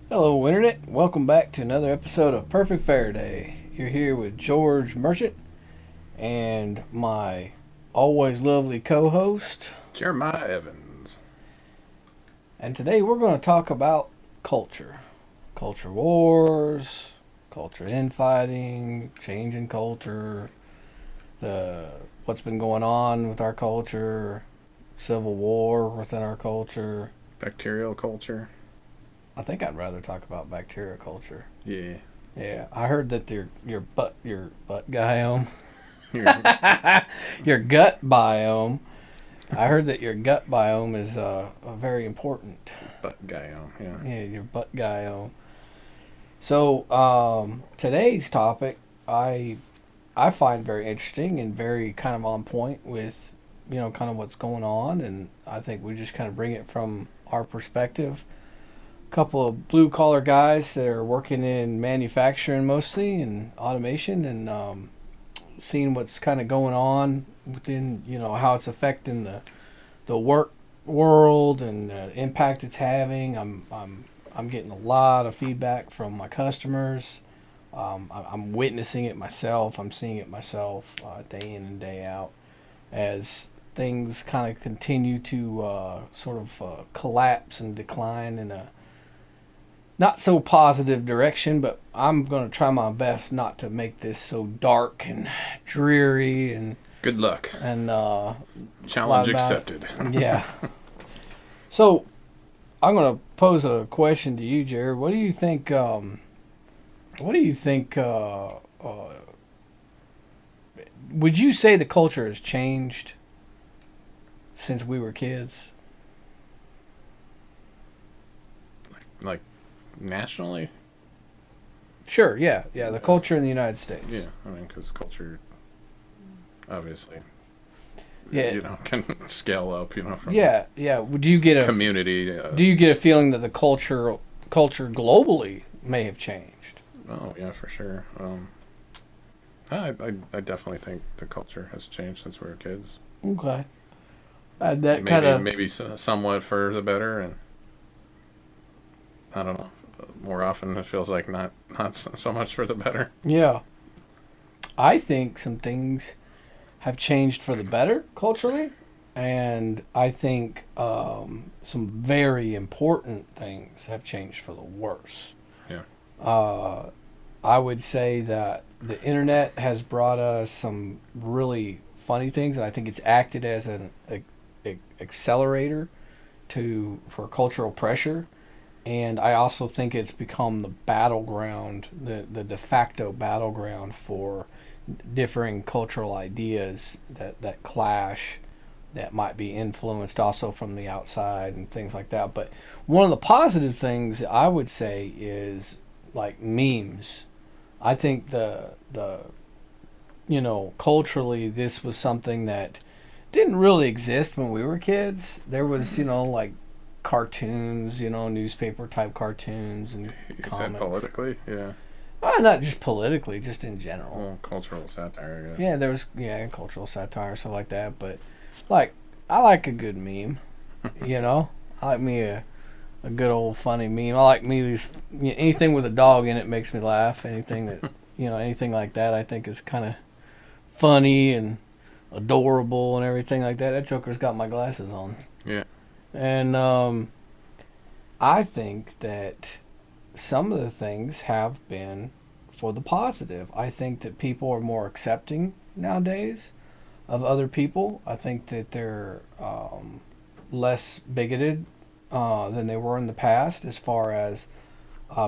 Hello, Internet. Welcome back to another episode of Perfect Faraday. You're here with George Merchant and my always lovely co host. Jeremiah Evans. And today we're going to talk about culture wars, culture infighting, changing culture, the what's been going on with our culture, civil war within our culture. Bacterial culture. I think I'd rather talk about bacteria culture. Yeah. Yeah, I heard that your butt biome, Your your gut biome. I heard that your gut biome is a very important. butt guy. Yeah. Yeah, your butt biome. So today's topic, I find very interesting and very kind of on point with kind of what's going on, and I think we just kind of bring it from our perspective. Couple of blue collar guys that are working in manufacturing mostly and automation and seeing what's kind of going on within how it's affecting the work world and the impact it's having. I'm getting a lot of feedback from my customers. I'm witnessing it myself. I'm seeing it myself day in and day out as things kind of continue to sort of collapse and decline in a not so positive direction, but I'm going to try my best not to make this so dark and dreary Good luck. and Challenge loud about accepted. it. Yeah. So I'm going to pose a question to you, Jared. What do you think? What do you think? Would you say the culture has changed since we were kids? Like nationally? Sure. Yeah. Yeah. The culture in the United States. Yeah. I mean, because culture, obviously, Yeah. can scale up. From Yeah. Yeah. Do you get a community. Do you get a feeling that the culture globally may have changed? Oh yeah, for sure. I definitely think the culture has changed since we were kids. Okay. That kind Maybe of maybe somewhat for the better, and I don't know. More often, it feels like not so much for the better. yeah. I think some things have changed for the better culturally, and I think some very important things have changed for the worse. Yeah. Uh, I would say that the internet has brought us some really funny things, and I think it's acted as an accelerator for cultural pressure. And I also think it's become the battleground, the de facto battleground for differing cultural ideas that clash, that might be influenced also from the outside and things like that. But one of the positive things I would say is like memes. I think the culturally this was something that didn't really exist when we were kids. There was like cartoons, newspaper type cartoons and You said comics. politically, yeah. Not just politically, just in general. Well, cultural satire, yeah. Yeah, there was cultural satire stuff like that. But like, I like a good meme. I like me a good old funny meme. I like me anything with a dog in it makes me laugh. Anything that anything like that, I think is kind of funny and adorable and everything like that. That Joker's got my glasses on. Yeah. And I think that some of the things have been for the positive. I think that people are more accepting nowadays of other people. I think that they're less bigoted than they were in the past as far as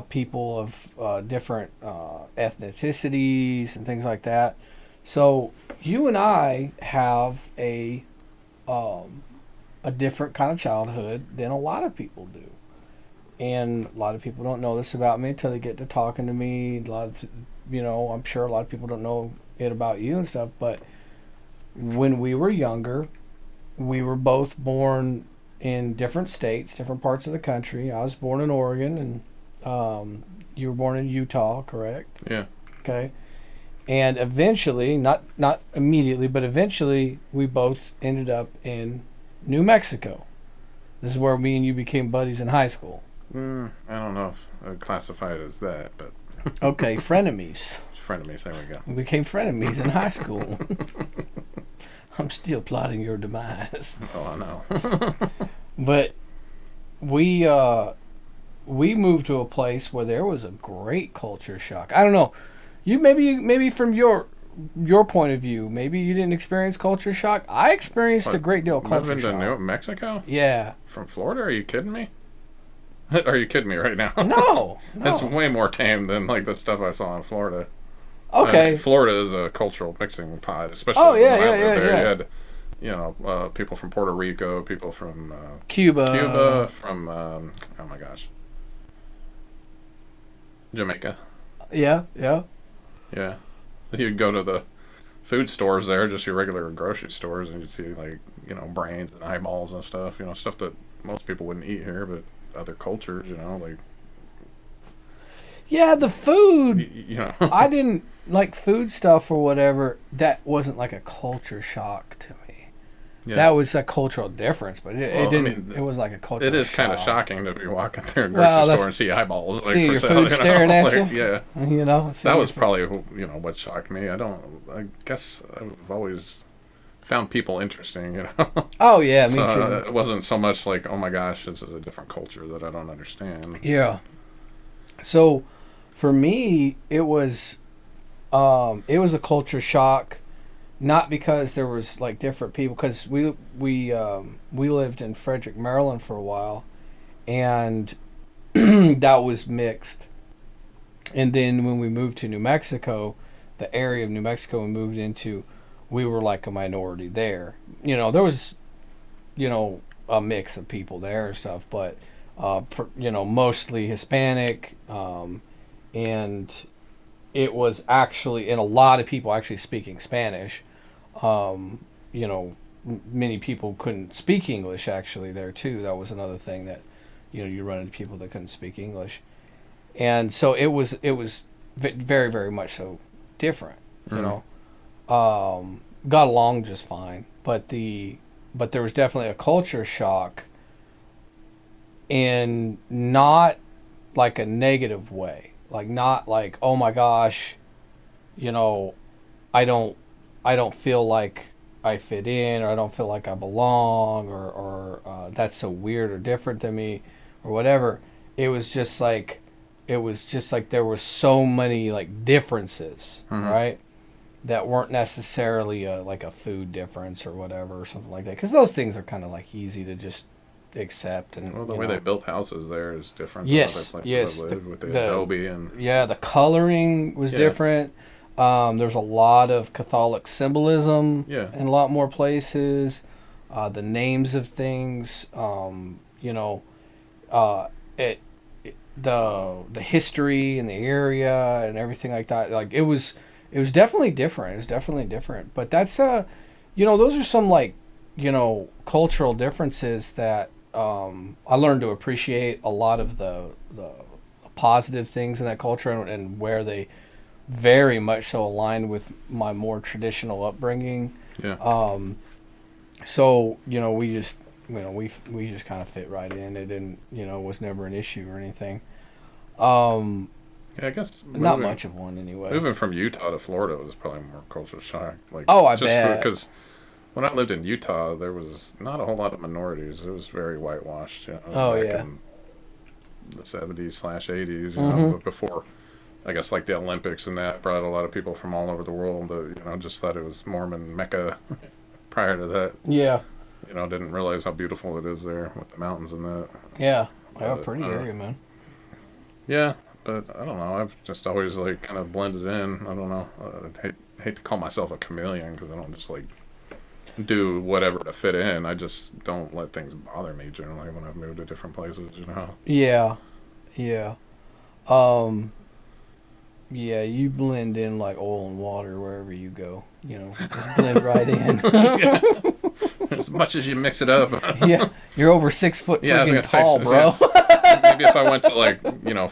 people of different ethnicities and things like that. So you and I have um, a different kind of childhood than a lot of people do. And a lot of people don't know this about me until they get to talking to me. I'm sure a lot of people don't know it about you and stuff. But when we were younger, we were both born in different states, different parts of the country. I was born in Oregon, and you were born in Utah, correct? Yeah. Okay. And eventually, not immediately, but eventually, we both ended up in New Mexico. This is where me and you became buddies in high school. I don't know if I'd classify it as that, but Okay, frenemies. frenemies. There we go. We became frenemies in high school. I'm still plotting your demise. Oh, I know. But we moved to a place where there was a great culture shock. I don't know. Maybe from your point of view, maybe you didn't experience culture shock. I experienced a great deal of culture Moving to shock. New Mexico Yeah. from Florida? Are you kidding me? Are you kidding me right now? No. It's way more tame than like the stuff I saw in Florida. Okay. Florida is a cultural mixing pot, especially Oh, yeah, when I yeah, lived yeah, there. yeah. You had, people from Puerto Rico, people from Cuba. from oh my gosh, Jamaica. Yeah, yeah. Yeah, you'd go to the food stores there, just your regular grocery stores, and you'd see like brains and eyeballs and stuff. Stuff that most people wouldn't eat here, but other cultures, like Yeah, the food. I I didn't like food stuff or whatever. That wasn't like a culture shock to me. yeah. That was a cultural difference, but it Well, I didn't. mean, it was like a cultural. It is kind of shock. shocking to be walking through a Well, grocery that's- store and see eyeballs. Like, See for your sale, food staring at like, you? Yeah, You know. that was probably what shocked me. I guess I've always found people interesting. Oh yeah, me So too. it wasn't so much like, oh my gosh, this is a different culture that I don't understand. Yeah. So, for me, it was a culture shock, not because there was like different people, because we lived in Frederick, Maryland for a while, and that was mixed. And then when we moved to New Mexico, the area of New Mexico we moved into, we were like a minority there. There was, a mix of people there and stuff, but mostly Hispanic, and it was actually, and a lot of people actually speaking Spanish. Many people couldn't speak English actually there too. That was another thing that, you run into people that couldn't speak English, and so it was very very much so different. Got along just fine, but there was definitely a culture shock, in not like a negative way, like not like, oh my gosh, you know, I don't feel like I fit in, or I don't feel like I belong, or that's so weird or different than me, or whatever. It was just like there were so many like differences, right? That weren't necessarily like a food difference or whatever or something like that, because those things are kind of like easy to just accept. And Well, the way they built houses there is different Yes, than other places yes, I lived with the the- adobe and yeah, the coloring was Yeah. different. There's a lot of Catholic symbolism Yeah. in a lot more places. The names of things, it the history and the area and everything like that. Like it was definitely different. It was definitely different. But that's those are some like cultural differences that I learned to appreciate a lot of the positive things in that culture, and where they very much so aligned with my more traditional upbringing. yeah. So we just we just kind of fit right in. It didn't was never an issue or anything. Yeah, I guess Not much of one anyway. Moving from Utah to Florida was probably more culture shock. Like, Oh, I just bet. Because when I lived in Utah, there was not a whole lot of minorities. It was very whitewashed. Oh, back yeah. in the 70s/80s, Mhm. but before, I guess, like the Olympics and that brought a lot of people from all over the world. Just thought it was Mormon Mecca. Prior to that, Yeah, didn't realize how beautiful it is there with the mountains and that. yeah. But, Pretty area, man. Yeah, but I don't know. I've just always like kind of blended in. I don't know. I hate to call myself a chameleon because I don't just like do whatever to fit in. I just don't let things bother me generally when I've moved to different places. Yeah, yeah. Um, yeah. You blend in like oil and water wherever you go. Just blend right in. Yeah. As much as you mix it up. Yeah, you're over 6 foot Yeah, I was freaking gonna say, tall, bro. Maybe if I went to like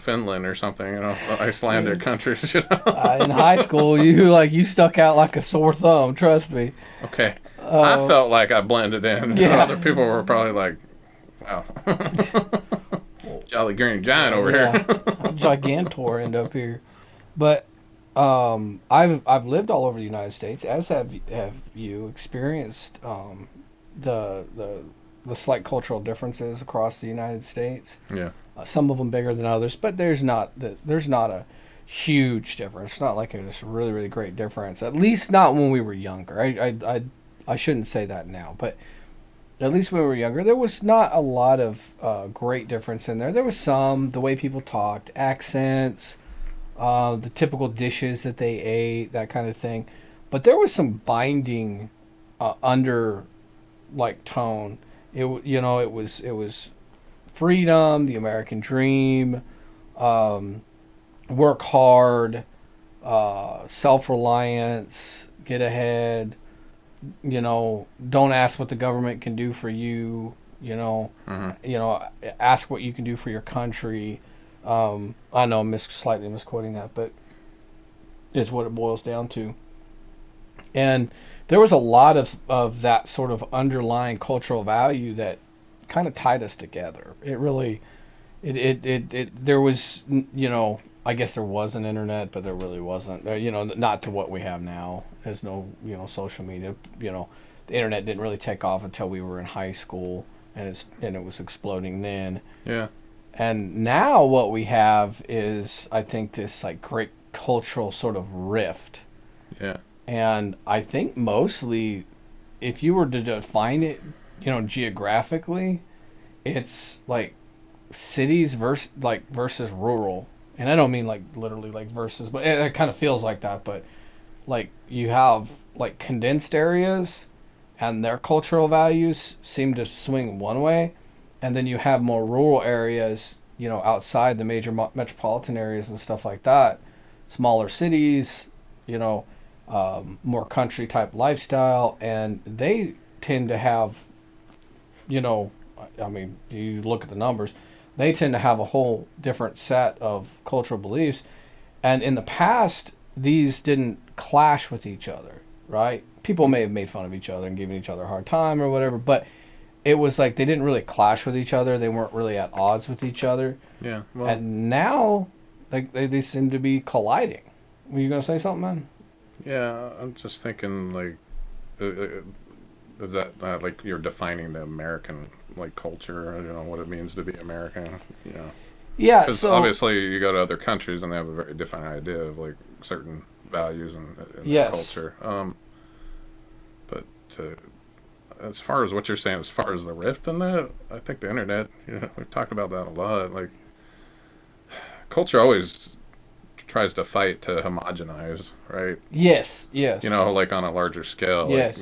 Finland or something, Icelandic countries. In high school, you stuck out like a sore thumb. Trust me. Okay. I felt like I blended in. Yeah. Other people were probably like, wow. Jolly Green Giant Oh over yeah, here. a gigantor end up here. But I've lived all over the United States, as have you experienced the the slight cultural differences across the United States. Yeah. Some of them bigger than others, but there's not a huge difference. It's not like it's a really great difference. At least not when we were younger. I shouldn't say that now, but at least when we were younger, there was not a lot of great difference in there. There was some, the way people talked, accents, the typical dishes that they ate, that kind of thing. But there was some binding under like tone. It was freedom, the American dream, um, work hard, self reliance, get ahead. Don't ask what the government can do for you. Hmm. Ask what you can do for your country. I know I'm slightly misquoting that, but it's what it boils down to. And there was a lot of that sort of underlying cultural value that kind of tied us together. It really, there was, I guess there was an internet, but there really wasn't. Not to what we have now. There's no, social media. The internet didn't really take off until we were in high school, and it was exploding then. Yeah. And now what we have is, I think, this like great cultural sort of rift. Yeah. And I think mostly, if you were to define it, geographically, it's like cities versus rural. And I don't mean like literally like versus, but it kind of feels like that. But like you have like condensed areas, and their cultural values seem to swing one way, and then you have more rural areas, outside the major metropolitan areas and stuff like that, smaller cities, you know, more country type lifestyle, and they tend to have, you know, I mean, you look at the numbers, they tend to have a whole different set of cultural beliefs, and in the past, these didn't clash with each other, right? People may have made fun of each other and given each other a hard time or whatever, but it was like they didn't really clash with each other. They weren't really at odds with each other. Yeah. Well. And now, like they seem to be colliding. Were you gonna say something, man? Yeah. I'm just thinking like, is that like you're defining the American like culture? You know what it means to be American. You know, Yeah. because So obviously you go to other countries and they have a very different idea of like certain values in their yes, culture. But to as far as what you're saying, as far as the rift in that, I think the internet, we've talked about that a lot. Like, culture always tries to fight to homogenize, right? yes, yes, Like on a larger scale, like, yes.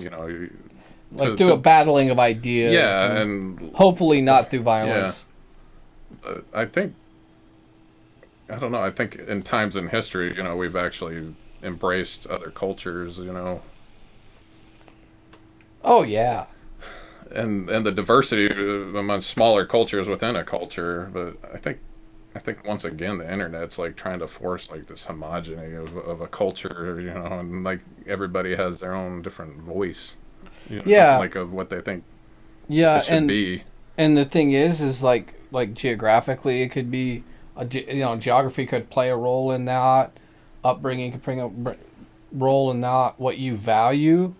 Like through a to battling of ideas, yeah, and and hopefully not through yeah, violence. I think, I don't know, I think in times in history, we've actually embraced other cultures, Oh yeah, and the diversity among smaller cultures within a culture. But I think once again the internet's like trying to force like this homogeny of a culture, and like everybody has their own different voice, yeah, like of what they think it yeah. should And be. the thing is like geographically, it could be geography could play a role in that. Upbringing could bring a role in that. What you value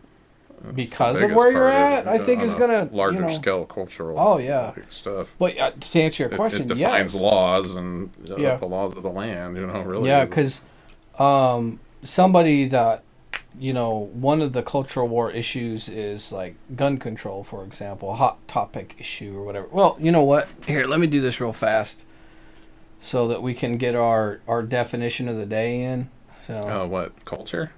It's the because of biggest where you're part at, of I think on is a gonna, larger scale cultural oh yeah. like stuff. But to answer your It question, defines yes, laws and yeah, the laws of the land. yeah, Really. because somebody that one of the cultural war issues is like gun control, for example, a hot topic issue or whatever. Well, you know what? Here, let me do this real fast so that we can get our definition of the day in. So, What culture?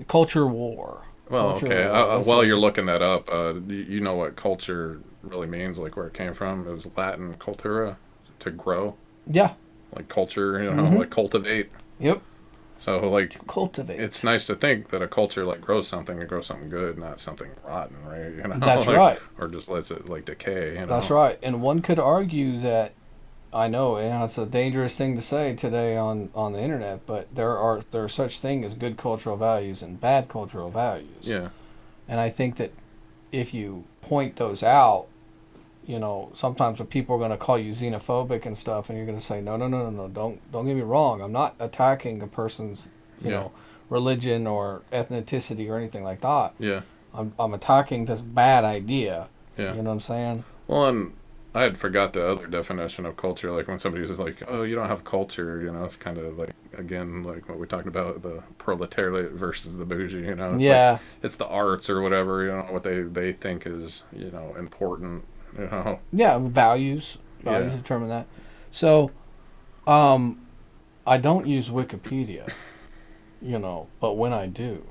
culture war, Well, culture okay. war. That's While a you're looking that up, you know what culture really means, like where it came from. It was Latin cultura, to grow, yeah. like culture, Mm-hmm. like cultivate. Yep. So, like, it's Cultivate. nice to think that a culture like grows something and grows something good, not something rotten, right? That's like, right. or just lets it like decay. That's right. And one could argue that I know, it's a dangerous thing to say today on the internet, but there are such things as good cultural values and bad cultural values. Yeah. And I think that if you point those out, sometimes when people are going to call you xenophobic and stuff, and you're going to say, no, no, no, no, no, don't get me wrong. I'm not attacking a person's, you Yeah. know, religion or ethnicity or anything like that. Yeah. I'm attacking this bad idea. Yeah. You know what I'm saying? Well, and I had forgot the other definition of culture. Like when somebody says like, "Oh, you don't have culture," it's kind of like again like what we talked about the proletariat versus the bougie. It's like Yeah, it's the arts or whatever. What they think is important. yeah. Values Yeah. determine that. So, um, I don't use Wikipedia, but when I do,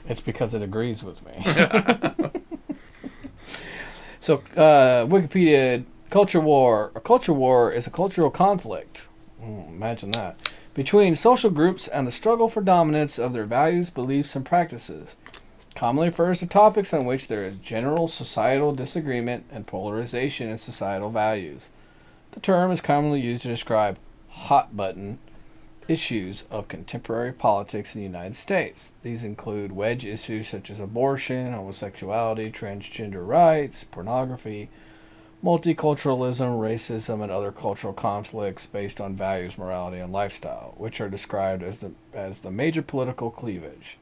it's because it agrees with me. So, Wikipedia, culture war. A culture war is a cultural conflict. Imagine that. Between social groups and the struggle for dominance of their values, beliefs, and practices. Commonly refers to topics on which there is general societal disagreement and polarization in societal values. The term is commonly used to describe hot button issues of contemporary politics in the United States. These include wedge issues such as abortion, homosexuality, transgender rights, pornography, multiculturalism, racism, and other cultural conflicts based on values, morality, and lifestyle, which are described as the major political cleavage.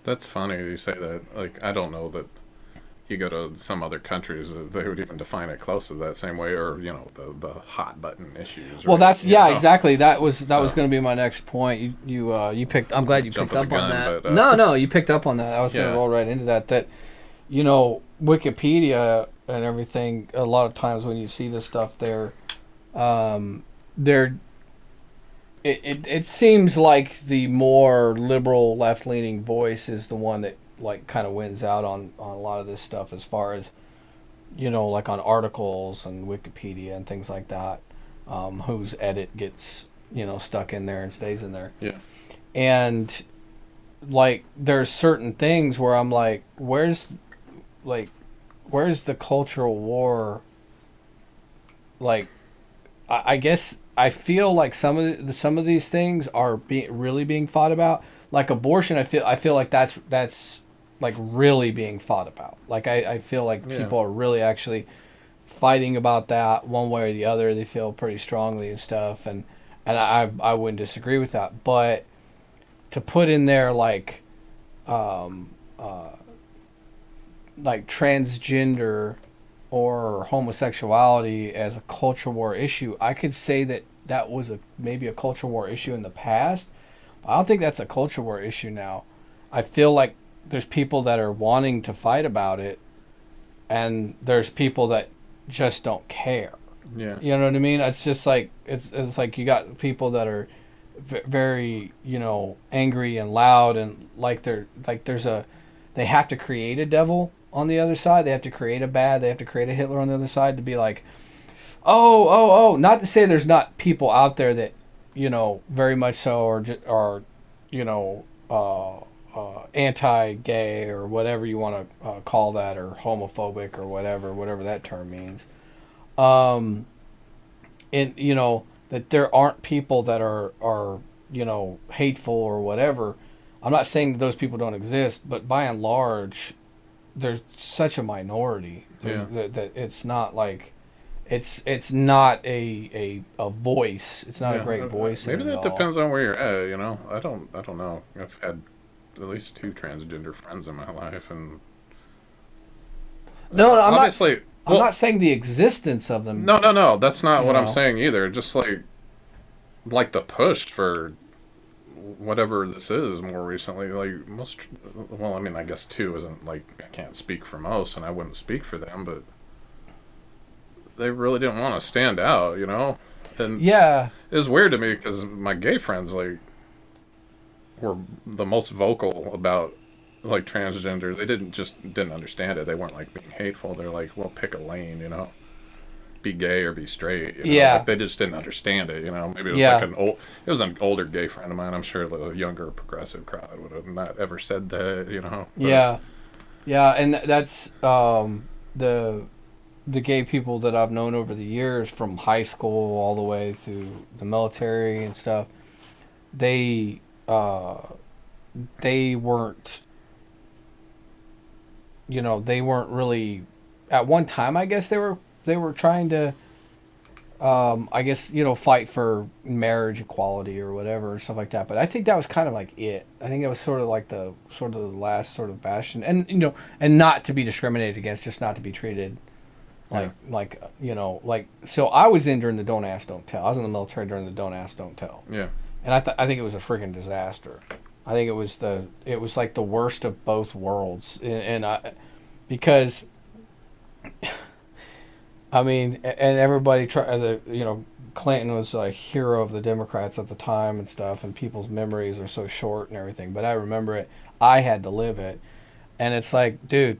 That's funny you say that. Like I don't know that you go to some other countries they would even define it close to that same way, or the hot button issues, Well, right? that's yeah, exactly. That was So going to be my next point. You picked. I'm glad you picked jumping the up on gun, that. but No, no, you picked up on that. I was going to yeah, roll right into that. Wikipedia and everything. A lot of times when you see this stuff, they're it seems like the more liberal left leaning voice is the one that like kind of wins out on a lot of this stuff as far as like on articles and Wikipedia and things like that, whose edit gets stuck in there and stays in there. yeah, And like there's certain things where I'm like where's the cultural war? Like I guess I feel like some of these things are really being fought about. Like abortion, I feel like that's like really being fought about. Like I feel like yeah. people are really actually fighting about that one way or the other. They feel pretty strongly and stuff, and I wouldn't disagree with that. But to put in there um, uh, like transgender or homosexuality as a culture war issue, I could say that was maybe a culture war issue in the past. But I don't think that's a culture war issue now. I feel like there's people that are wanting to fight about it, and there's people that just don't care. Yeah. You know what I mean? It's just like it's like you got people that are very angry and loud, and like they have to create a devil on the other side. They have to create a bad. They have to create a Hitler on the other side to be like, oh. Not to say there's not people out there that very much so are you know anti-gay or whatever you want to call that, or homophobic or whatever that term means. Um, and that there aren't people that are hateful or whatever. I'm not saying that those people don't exist, but by and large, there's such a minority Yeah. that it's not like it's not a voice. It's not a Yeah. great voice in Maybe it at that all. depends on where you're at. I don't know. I've had at least two transgender friends in my life, and No, I'm not. honestly, I'm well, not saying the existence of them. no, no, no. That's not You what I'm know. saying either. Just like the push for whatever this is more recently. Like most, well, I mean, I guess two isn't like I can't speak for most, and I wouldn't speak for them, but they really didn't want to stand out. And Yeah. it was weird to me because my gay friends were the most vocal about like transgender. They didn't understand it. They weren't like being hateful. They're like, well, pick a lane. Be gay or be straight. Like Yeah. they just didn't understand it. Maybe it was like Yeah. it was an older gay friend of mine. I'm sure the younger progressive crowd would have not ever said that. But Yeah. Yeah. And that's the gay people that I've known over the years, from high school all the way through the military and stuff. They uh, they weren't they weren't really at one time, I guess they were trying to, I guess, fight for marriage equality or whatever or stuff like that. But I think that was kind of like it. I think it was sort of like the last sort of bastion, and and not to be discriminated against, just not to be treated Yeah. like so. I was in during the Don't Ask, Don't Tell. I was in the military during the Don't Ask, Don't Tell, Yeah. and I think it was a freaking disaster. I think it was like the worst of both worlds, and I because I mean, and everybody try the Clinton was a hero of the Democrats at the time and stuff, and people's memories are so short and everything. But I remember it. I had to live it, and it's like, dude,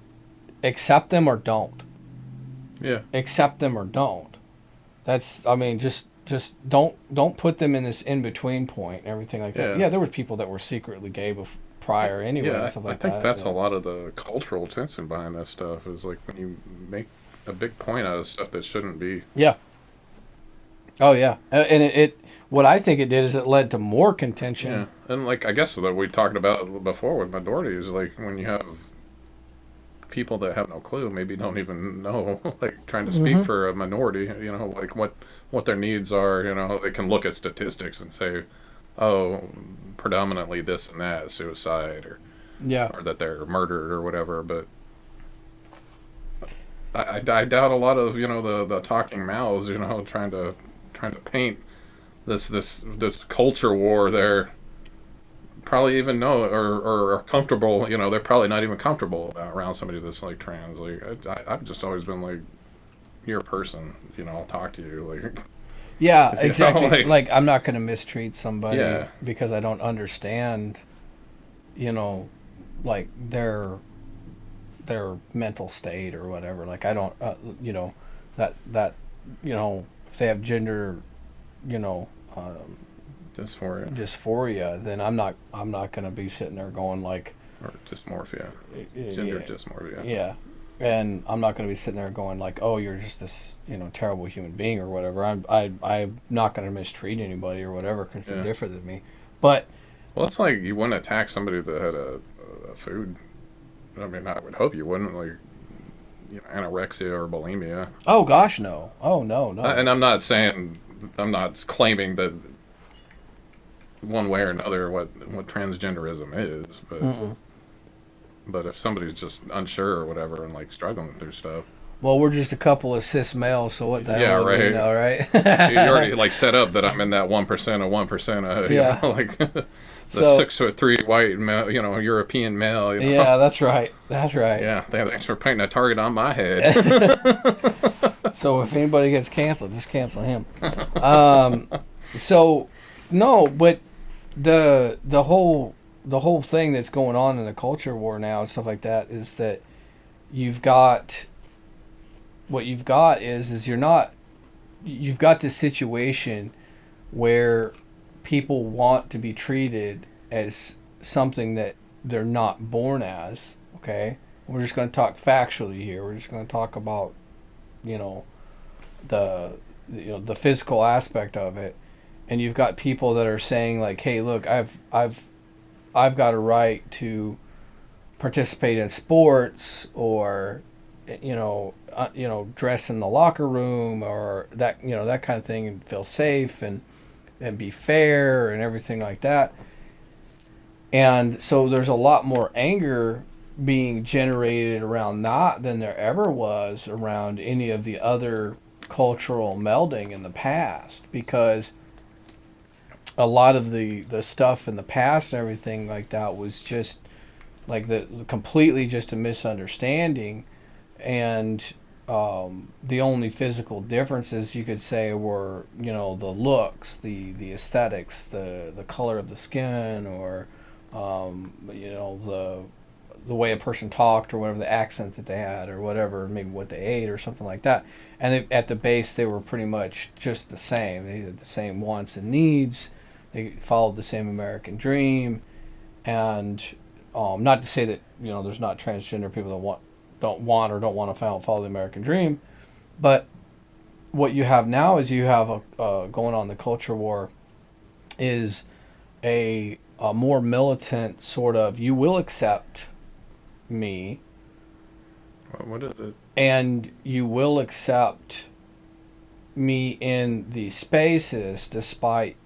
accept them or don't. Yeah. Accept them or don't. That's I mean, just don't put them in this in between point and everything like that. Yeah. Yeah, there was people that were secretly gay prior anyway and Yeah, stuff I like think that. that's a lot of the cultural tension behind that stuff is like when you make a big point out of stuff that shouldn't be. Yeah. Oh yeah, and what I think it did is it led to more contention. Yeah, and like I guess that we talked about before with minorities, like when you have people that have no clue, maybe don't even know, like trying to speak Mm-hmm. for a minority, like what their needs are, they can look at statistics and say, oh, predominantly this and that, suicide Yeah. or that they're murdered or whatever, but I doubt a lot of the talking mouths trying to paint this culture war there probably even know or are comfortable. They're probably not even comfortable around somebody that's like trans. Like I've just always been like, you're a person. I'll talk to you. Like Yeah, exactly. like Like I'm not going to mistreat somebody yeah, because I don't understand, you know, like their mental state or whatever. Like I don't, that if they have gender, you know, dysphoria dysphoria, then I'm not going to be sitting there going like, or dysmorphia, gender yeah, dysmorphia. yeah. And I'm not going to be sitting there going like, "Oh, you're just this, terrible human being or whatever." I'm not going to mistreat anybody or whatever because they're Yeah. different than me. But Well, it's like you wouldn't attack somebody that had a food. I mean, I would hope you wouldn't like anorexia or bulimia. oh gosh, no. Oh no, no. And I'm not claiming that one way or another what transgenderism is, but Mm-mm. if somebody's just unsure or whatever and like struggling through stuff, Well, we're just a couple of cis males, so what the yeah, hell would we right. know, You right? already like set up that I'm in that 1% of 1%, Yeah. like the So 6'3" white male, European male, yeah, that's right. That's right. Yeah, thanks for painting a target on my head. So if anybody gets canceled, just cancel him. Um, so no, but the whole thing that's going on in the culture war now and stuff like that is that you've got what you've got is you've got this situation where people want to be treated as something that they're not born as. Okay, we're just going to talk factually here. We're just going to talk about you know the the physical aspect of it, and you've got people that are saying like, "Hey, look, I've got a right to participate in sports or dress in the locker room or that that kind of thing and feel safe and be fair and everything like that." And so there's a lot more anger being generated around that than there ever was around any of the other cultural melding in the past because a lot of the stuff in the past and everything like that was just like the completely just a misunderstanding and the only physical differences you could say were the looks, the aesthetics, the color of the skin, or the way a person talked or whatever the accent that they had or whatever, maybe what they ate or something like that. And at the base, they were pretty much just the same. They had the same wants and needs. They followed the same American dream, and not to say that there's not transgender people that don't want or don't want to follow the American dream, but what you have now is you have going on the culture war is a more militant sort of you will accept me. What is it? and you will accept me in these spaces despite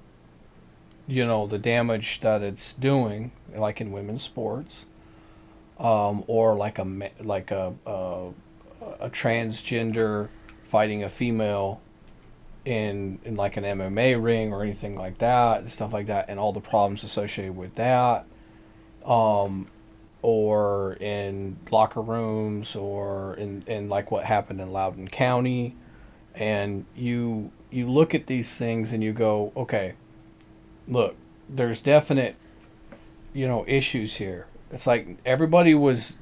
the damage that it's doing, like in women's sports, or like a transgender fighting a female in like an MMA ring or anything like that, and stuff like that, and all the problems associated with that, um, or in locker rooms, or in like what happened in Loudoun County, and you look at these things and you go, okay, look, there's definite issues here. It's like nobody was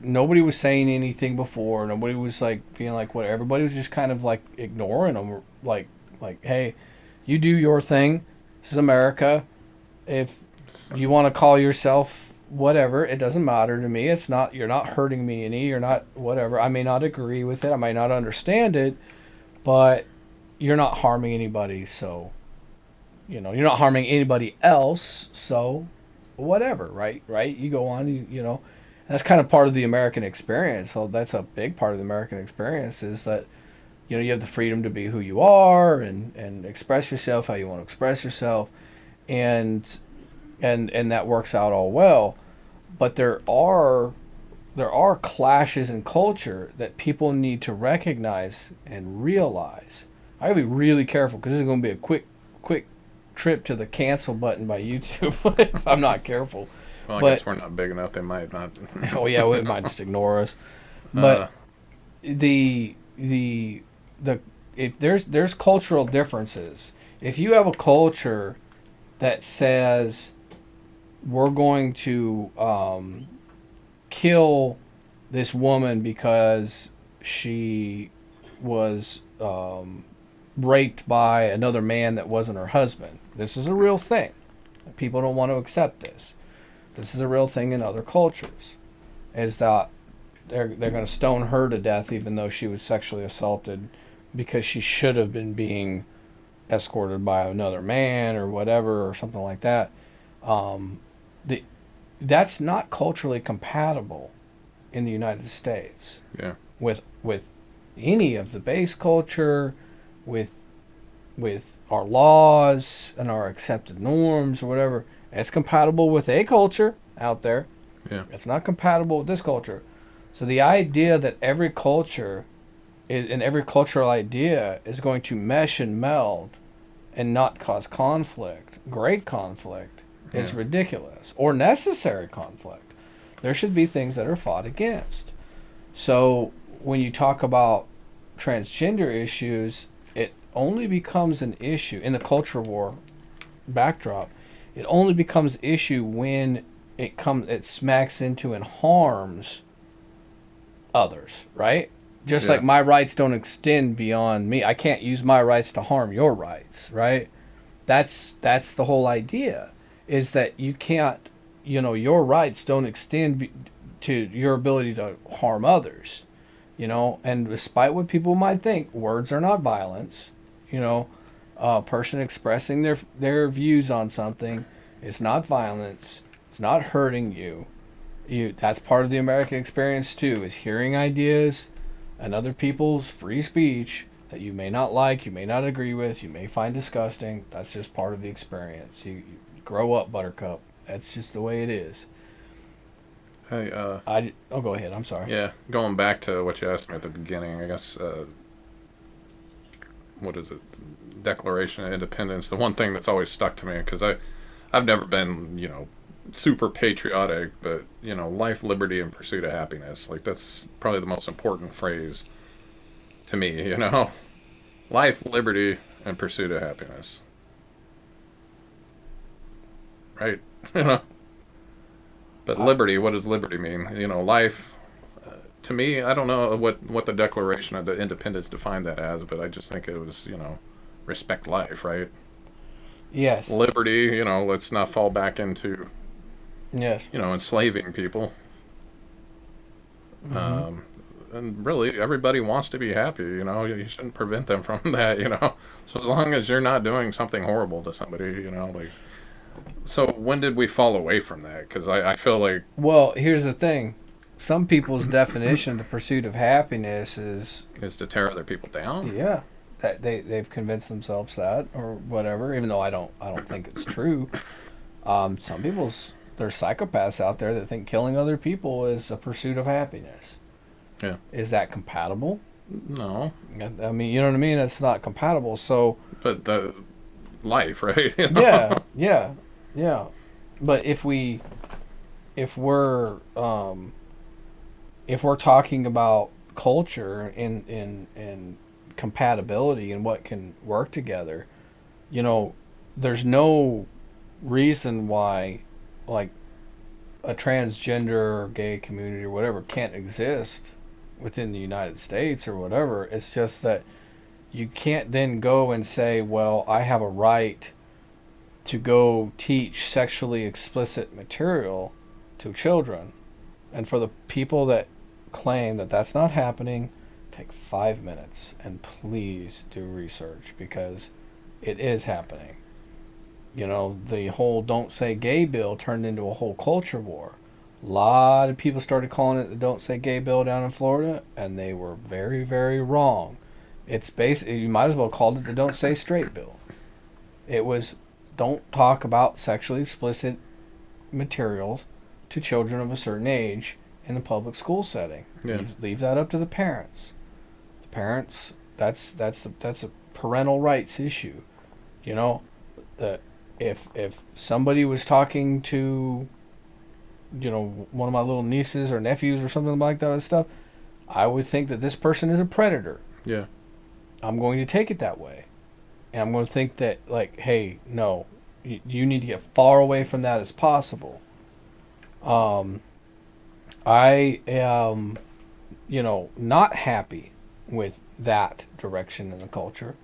saying anything before. Nobody was like being like what. Everybody was just kind of like ignoring them. Like, hey, you do your thing. This is America. If So, you want to call yourself whatever, it doesn't matter to me. It's not. You're not hurting me any. You're not whatever. I may not agree with it. I may not understand it, but you're not harming anybody. So you're not harming anybody else. So whatever, right, you go on, that's kind of part of the American experience. So that's a big part of the American experience, is that you have the freedom to be who you are, and express yourself how you want to express yourself, and and that works out all well. But there are clashes in culture that people need to recognize and realize. I gotta be really careful, because this is going to be a quick trip to the cancel button by YouTube if I'm not careful. well, I But guess we're not big enough. They might not. oh yeah, we might just ignore us. But uh, the if there's cultural differences. If you have a culture that says we're going to kill this woman because she was raped by another man that wasn't her husband. This is a real thing. People don't want to accept this. This is a real thing in other cultures. Is that they're going to stone her to death even though she was sexually assaulted, because she should have been being escorted by another man or whatever, or something like that. Um, the That's not culturally compatible in the United States yeah. with any of the base culture, with our laws and our accepted norms or whatever. It's compatible with a culture out there. Yeah. It's not compatible with this culture. So the idea that every culture and every cultural idea is going to mesh and meld and not cause conflict, great conflict, is Yeah. ridiculous, or necessary conflict. There should be things that are fought against. So when you talk about transgender issues, it only becomes an issue in the culture war backdrop. It only becomes issue when it smacks into and harms others, right? Just Yeah. like my rights don't extend beyond me. I can't use my rights to harm your rights, right? That's the whole idea, is that you can't, your rights don't extend to your ability to harm others, and despite what people might think, words are not violence. you know a person expressing their views on something, it's not violence, it's not hurting you. That's part of the American experience too, is hearing ideas and other people's free speech that you may not like, you may not agree with, you may find disgusting. That's just part of the experience. You grow up, Buttercup. That's just the way it is. Hey. Oh, go ahead. I'm sorry. Yeah. Going back to what you asked me at the beginning, I guess. What is it? Declaration of Independence. The one thing that's always stuck to me, because I've never been super patriotic, but life, liberty, and pursuit of happiness. Like, that's probably the most important phrase to me. Life, liberty, and pursuit of happiness. Right. you know. But I, liberty, what does liberty mean? Life. To me, I don't know what the Declaration of the Independence defined that as, but I just think it was respect life, right? yes. Liberty, let's not fall back into Yes. enslaving people. Mm-hmm. Um, and really, everybody wants to be happy. You shouldn't prevent them from that. So as long as you're not doing something horrible to somebody, like. So when did we fall away from that? Because I feel like. Well, here's the thing. some people's definition of the pursuit of happiness is to tear other people down. yeah, that they've convinced themselves that or whatever. Even though I don't think it's true. Some people's there's psychopaths out there that think killing other people is a pursuit of happiness. Yeah. Is that compatible? No, I mean, you know what I mean. It's not compatible. So but the life, right? yeah, yeah, yeah. But if we're if we're talking about culture and compatibility and what can work together, you know, there's no reason why like a transgender or gay community or whatever can't exist within the United States or whatever. It's just that you can't then go and say, well, I have a right to go teach sexually explicit material to children. And for the people that claim that that's not happening, take 5 minutes and please do research because it is happening. You know, the whole don't say gay bill turned into a whole culture war. A lot of people started calling it the don't say gay bill down in Florida, and they were very, very wrong. It's basically, you might as well call it the don't say straight bill. It was don't talk about sexually explicit materials to children of a certain age in the public school setting. Yeah. Leave that up to the parents. The parents, that's a parental rights issue. You know, the if somebody was talking to, you know, one of my little nieces or nephews or something like that stuff, I would think that this person is a predator. Yeah. I'm going to take it that way. And I'm going to think that, like, hey, no, you need to get far away from that as possible. I am, you know, not happy with that direction in the culture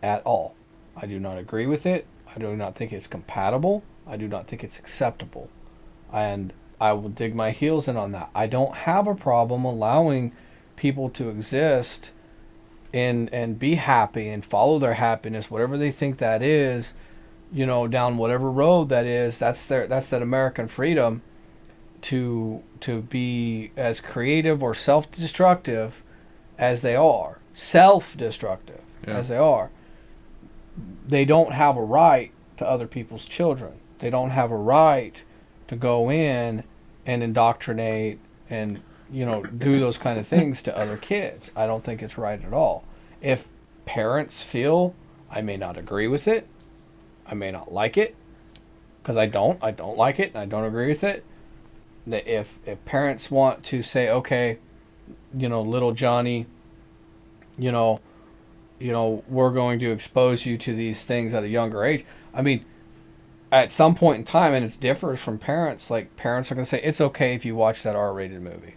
at all. I do not agree with it. I do not think it's compatible. I do not think it's acceptable. And I will dig my heels in on that. I don't have a problem allowing people to exist and be happy and follow their happiness, whatever they think that is, you know, down whatever road that is. That's that American freedom to be as creative or self-destructive as they are, self-destructive Yeah. as they are. They don't have a right to other people's children. They don't have a right to go in and indoctrinate and, you know, do those kind of things to other kids. I don't think it's right at all. If parents feel I may not agree with it, I may not like it, because I don't like it and I don't agree with it. That if parents want to say, okay, you know, little Johnny, you know, we're going to expose you to these things at a younger age. I mean, at some point in time, and it differs from parents. Like parents are going to say it's okay if you watch that R-rated movie.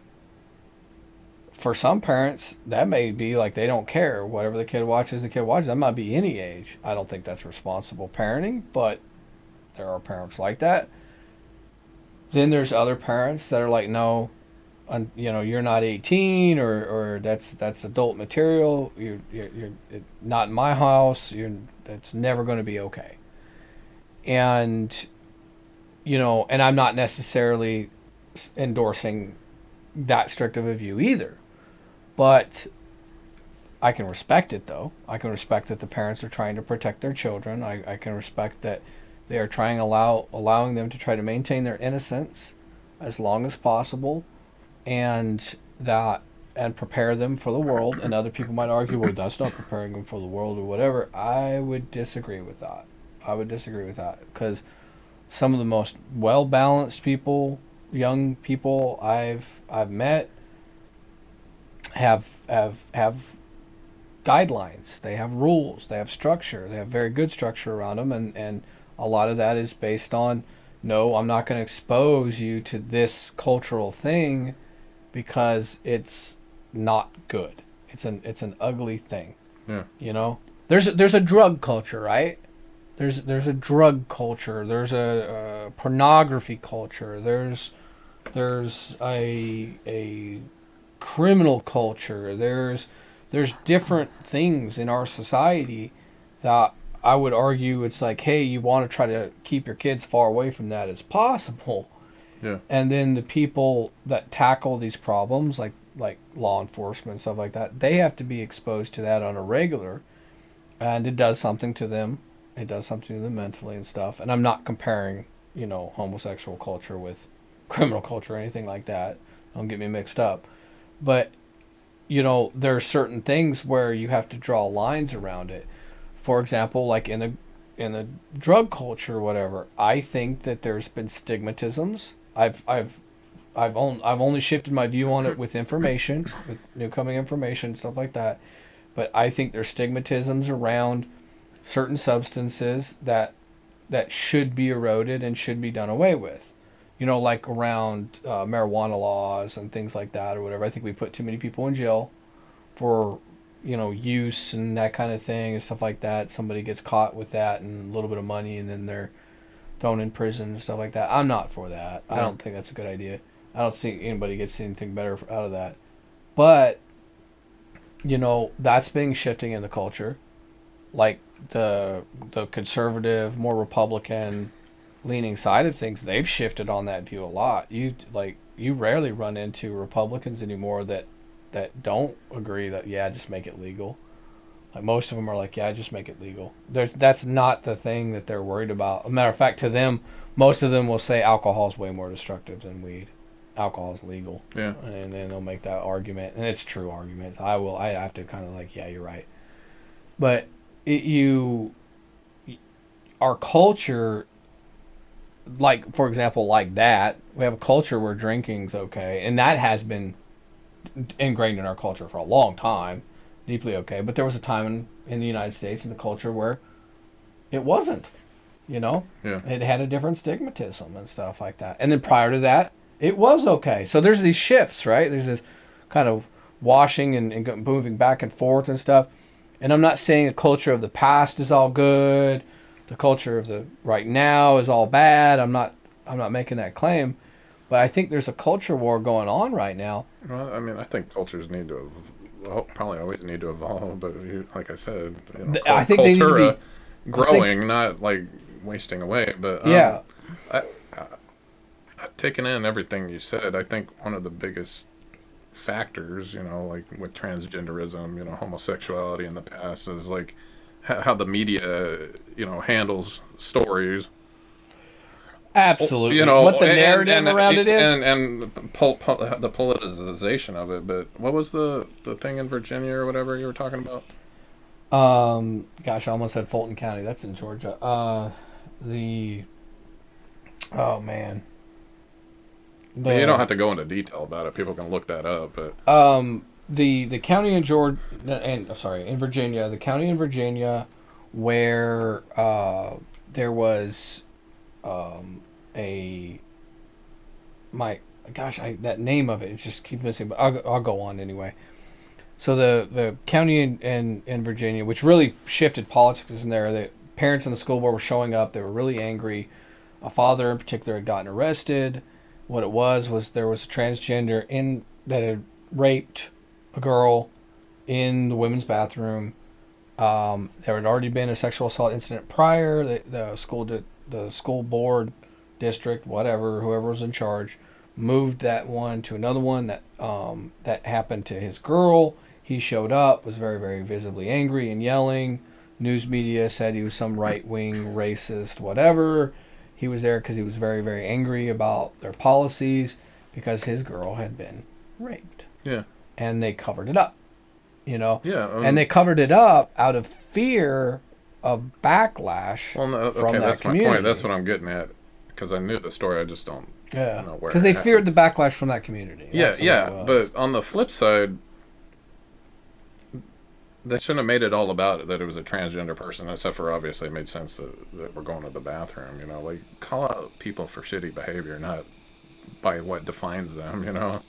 For some parents, that may be like they don't care. Whatever the kid watches, the kid watches. That might be any age. I don't think that's responsible parenting, but there are parents like that. Then there's other parents that are like, no, you know, you're not 18, or that's adult material. You're not in my house. That's never going to be okay. And you know, and I'm not necessarily endorsing that strict of a view either. But I can respect it though. I can respect that the parents are trying to protect their children. I can respect that they are trying allowing them to try to maintain their innocence as long as possible, and that and prepare them for the world. And other people might argue, well, that's not preparing them for the world or whatever. I would disagree with that. I would disagree with that because some of the most well balanced people, young people I've met, have guidelines. They have rules. They have structure. They have very good structure around them, and a lot of that is based on, no, I'm not going to expose you to this cultural thing because it's not good. It's an ugly thing. Yeah. You know, there's a drug culture, right? There's a drug culture. There's a pornography culture. There's a criminal culture. There's different things in our society that I would argue it's like, hey, you want to try to keep your kids far away from that as possible. Yeah. And then the people that tackle these problems, like law enforcement, stuff like that, they have to be exposed to that on a regular, and it does something to them. It does something to them mentally and stuff. And I'm not comparing, homosexual culture with criminal culture or anything like that. Don't get me mixed up. But there are certain things where you have to draw lines around it. For example, like in a drug culture or whatever, I think that there's been stigmatisms. I've only shifted my view on it with information, with new coming information, stuff like that. But I think there's stigmatisms around certain substances that should be eroded and should be done away with. Like around marijuana laws and things like that or whatever. I think we put too many people in jail for use and that kind of thing and stuff like that. Somebody gets caught with that and a little bit of money, and then they're thrown in prison and stuff like that. I'm not for that. I don't think that's a good idea. I don't think anybody gets anything better out of that. But that's being shifting in the culture. Like the conservative, more Republican leaning side of things, they've shifted on that view a lot. You rarely run into Republicans anymore that don't agree that, yeah, just make it legal. Like most of them are like, yeah, just make it legal. That's not the thing that they're worried about. A matter of fact, to them, most of them will say alcohol is way more destructive than weed. Alcohol is legal. Yeah. And then they'll make that argument, and it's true argument. I have to kind of like, yeah, you're right. But our culture, like for example, like that, we have a culture where drinking's okay, and that has been ingrained in our culture for a long time, deeply okay. But there was a time in the United States in the culture where it wasn't. Yeah. It had a different stigmatism and stuff like that. And then prior to that, it was okay. So there's these shifts, right? There's this kind of washing and moving back and forth and stuff. And I'm not saying the culture of the past is all good. The culture of the right now is all bad. I'm not making that claim. But I think there's a culture war going on right now. Well, I mean, I think cultures need to probably always need to evolve, but like I said, I think they need to be growing, not like wasting away. But yeah, I've taken in everything you said. I think one of the biggest factors, like with transgenderism, homosexuality in the past, is like how the media, handles stories. absolutely. What the narrative around it is, and the politicization of it. But what was the thing in Virginia or whatever you were talking about? Gosh, I almost said Fulton County. That's in Georgia. Oh man. You don't have to go into detail about it. People can look that up. But the county in Georgia, and sorry, in Virginia, the county in Virginia where there was a my gosh, that name of it just keeps missing, but I'll go on anyway. So the county in Virginia, which really shifted politics in there, the parents in the school board were showing up. They were really angry. A father in particular had gotten arrested. What it was there was a transgender that had raped a girl in the women's bathroom. There had already been a sexual assault incident prior. The school board, district, whatever, whoever was in charge, moved that one to another one that happened to his girl. He showed up, was very, very visibly angry and yelling. News media said he was some right-wing racist, whatever. He was there because he was very, very angry about their policies because his girl had been raped. Yeah. And they covered it up, Yeah. and they covered it up out of fear of backlash Well, no, from okay, that that's community. my point. That's what I'm getting at. Because I knew the story, I just don't know where. Because they feared the backlash from that community. Yeah. But on the flip side, they shouldn't have made it all about it, that it was a transgender person, except for obviously it made sense that we're going to the bathroom, like call out people for shitty behavior, not by what defines them,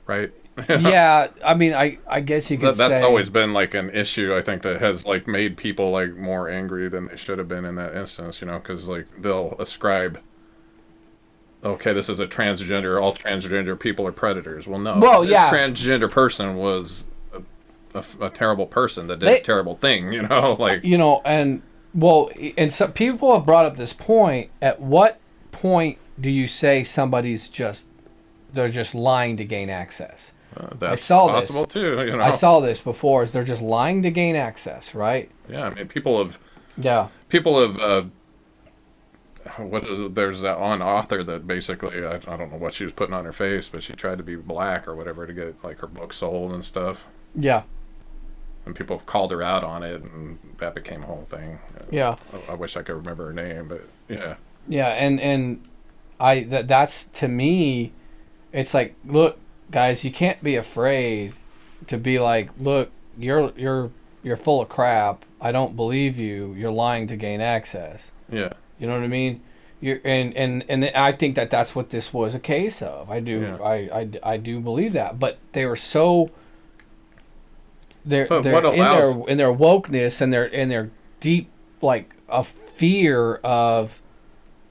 right? Yeah, I mean, I guess you could that's say always been like an issue, I think, that has like made people like more angry than they should have been in that instance, because like they'll ascribe, okay, this is a transgender, all transgender people are predators. Well, no, Well, this yeah. transgender person was a terrible person that did a terrible thing, like and some people have brought up this point. At what point do you say they're just lying to gain access? I That's saw this. possible too. I saw this before. Is they're just lying to gain access, right? Yeah, I mean, Yeah. people have what is it? There's that one author that basically I don't know what she was putting on her face, but she tried to be black or whatever to get like her book sold and stuff. Yeah. And people called her out on it, and that became a whole thing. Yeah. I wish I could remember her name, but yeah, Yeah. And that's to me, it's like, look, guys, you can't be afraid to be like, look, you're full of crap. I don't believe you. You're lying to gain access. yeah, You know what I mean? And I think that that's what this was a case of. I do yeah. I do believe that. But they were so But they're what allows? in their wokeness and their deep like a fear of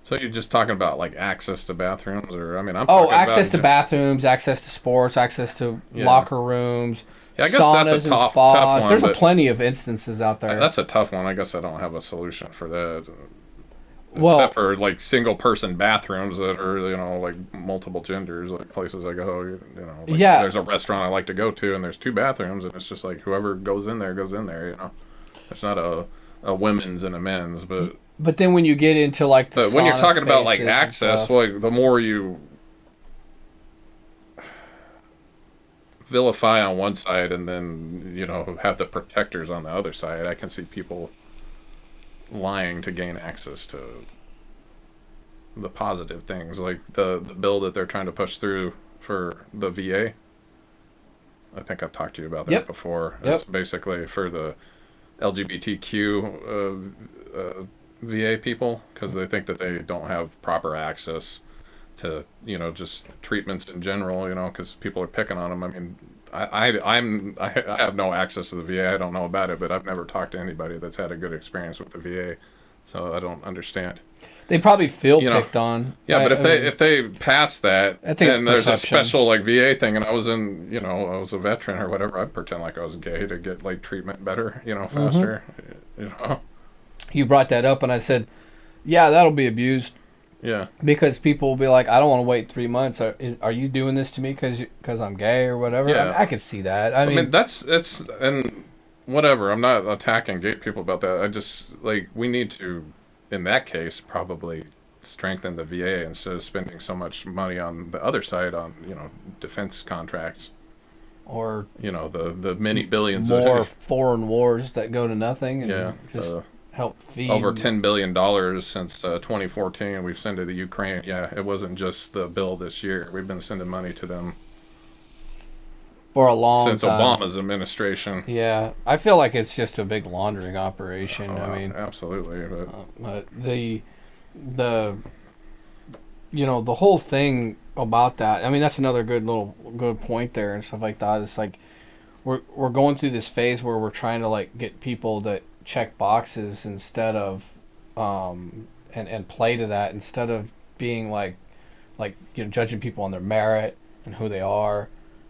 So you're just talking about like access to bathrooms, or I mean, I'm oh, talking access to about bathrooms, access to sports, access to yeah. locker rooms, Yeah, I guess saunas that's a and tough spas. one, There's a but plenty of instances out there. that's a tough one. I guess I don't have a solution for that. Well, Except for like single person bathrooms that are like multiple genders, like places I go, like yeah, there's a restaurant I like to go to and there's two bathrooms and it's just like whoever goes in there goes in there. It's not a women's and a men's, but then when you get into like the but when you're sauna talking about like spaces and access, stuff, like the more you vilify on one side and then have the protectors on the other side, I can see people lying to gain access to the positive things, like the bill that they're trying to push through for the VA. I think I've talked to you about that Yep. before. Yep. It's basically for the LGBTQ VA people because they think that they don't have proper access to just treatments in general. Because people are picking on them. I mean, I have no access to the VA. I don't know about it, but I've never talked to anybody that's had a good experience with the VA, so I don't understand. they probably feel picked on. Yeah, but I mean, if they pass that I think it's and there's a perception. special like VA thing, and I was a veteran or whatever, I'd pretend like I was gay to get like treatment better, faster. You brought that up, and I said, yeah, that'll be abused Yeah. because people will be like, I don't want to wait 3 months. Are you doing this to me because I'm gay or whatever? Yeah. I could see that. I I mean, mean it's and whatever. I'm not attacking gay people about that. I just like we need to, in that case, probably strengthen the VA instead of spending so much money on the other side on defense contracts. or The many billions more of foreign wars that go to nothing and yeah. just help feed Over $10 billion since 2014 we've sent to the Ukraine. Yeah, it wasn't just the bill this year. We've been sending money to them for a long since time. Obama's administration. Yeah, I feel like it's just a big laundering operation. I mean, absolutely. but the the whole thing about that. I mean, that's another good point there and stuff like that. It's like we're going through this phase where we're trying to like get people that check boxes instead of and play to that instead of being like judging people on their merit and who they are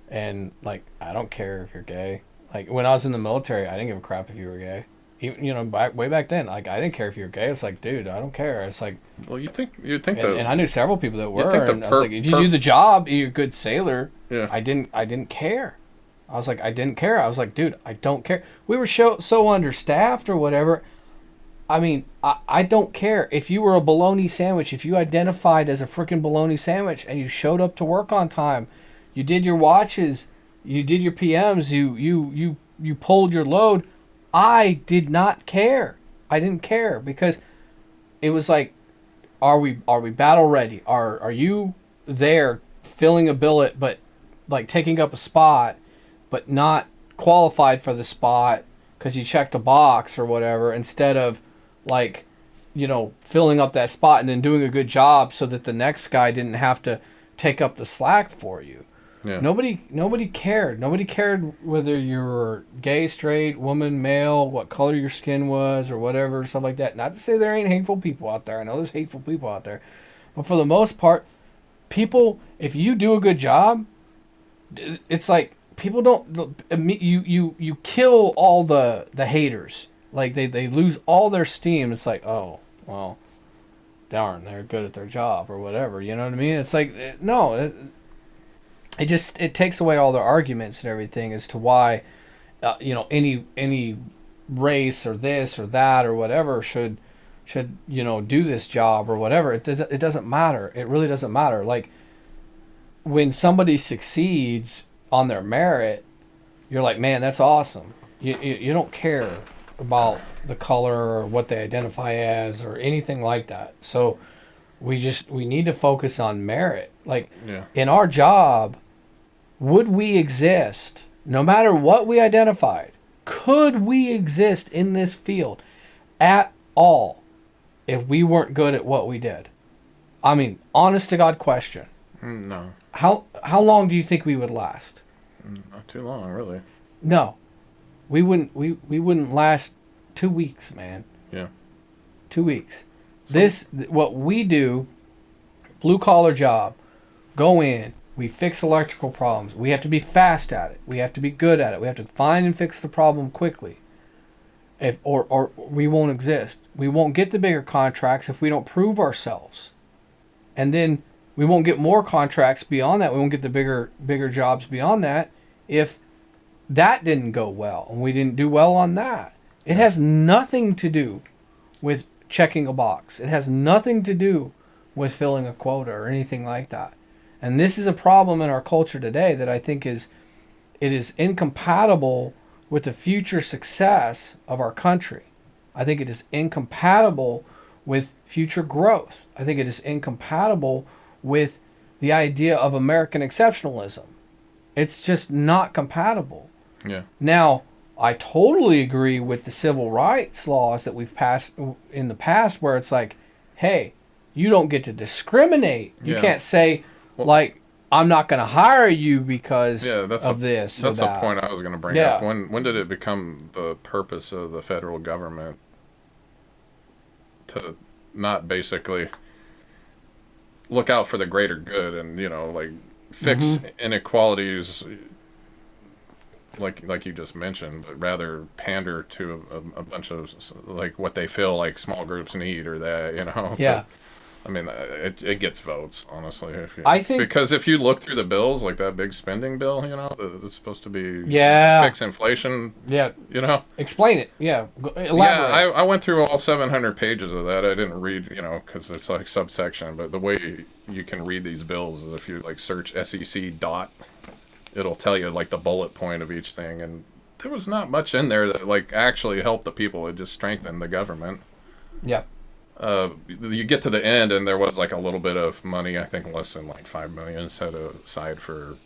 and like I don't care if you're gay. Like when I was in the military, I didn't give a crap if you were gay. Even way back then, like I didn't care if you were gay. It's like, dude, I don't care. It's like, Well, you'd think and I knew several people that were, think the and I was like, if you do the job, you're a good sailor. yeah. I didn't care. I was like, I didn't care. I was like, dude, I don't care. We were so understaffed or whatever. I mean, I don't care. If you were a bologna sandwich, if you identified as a freaking bologna sandwich and you showed up to work on time, you did your watches, you did your PMs, you pulled your load, I did not care. I didn't care because it was like, are we battle ready? Are you there filling a billet but like taking up a spot but not qualified for the spot because you checked a box or whatever instead of like filling up that spot and then doing a good job so that the next guy didn't have to take up the slack for you. Yeah. Nobody cared. Nobody cared whether you were gay, straight, woman, male, what color your skin was, or whatever, stuff like that. Not to say there ain't hateful people out there. I know there's hateful people out there. But for the most part, people, if you do a good job, it's like people don't, you kill all the haters. Like they lose all their steam. It's like, oh, well, darn, they're good at their job or whatever. You know what I mean? It's like no, it just it takes away all their arguments and everything as to why any race or this or that or whatever should do this job or whatever. It doesn't matter. It really doesn't matter. Like when somebody succeeds on their merit, you're like, man, that's awesome. You don't care about the color or what they identify as or anything like that. So we need to focus on merit. Like Yeah. in our job, would we exist no matter what we identified? Could we exist in this field at all if we weren't good at what we did? I mean, honest to God question. No. How long do you think we would last? Not too long, really. No. We wouldn't last 2 weeks, man. Yeah. 2 weeks. So, What we do, blue collar job, go in, we fix electrical problems. We have to be fast at it. We have to be good at it. We have to find and fix the problem quickly. Or we won't exist. We won't get the bigger contracts if we don't prove ourselves. And then we won't get more contracts beyond that. We won't get the bigger jobs beyond that if that didn't go well and we didn't do well on that. It has nothing to do with checking a box. It has nothing to do with filling a quota or anything like that. And this is a problem in our culture today that I think it is incompatible with the future success of our country. I think it is incompatible with future growth. I think it is incompatible with the idea of American exceptionalism. It's just not compatible. yeah. Now, I totally agree with the civil rights laws that we've passed in the past where it's like, hey, you don't get to discriminate. You Yeah. can't say, Well, like, I'm not going to hire you because Yeah, of this or that's the that. point I was going to bring Yeah. up. When did it become the purpose of the federal government to not basically look out for the greater good and like fix inequalities like you just mentioned, but rather pander to a bunch of like what they feel like small groups need or that Yeah. I mean, it gets votes, honestly. I think- because if you look through the bills, like that big spending bill, that's supposed to be Yeah. fix inflation, Yeah. Explain it. Yeah. Elaborate. Yeah, I went through all 700 pages of that. I didn't read, because it's like subsection. But the way you can read these bills is if you like search SEC dot, it'll tell you like the bullet point of each thing. And there was not much in there that like actually helped the people. It just strengthened the government. Yeah. You get to the end and there was like a little bit of money, I think less than like 5 million set aside for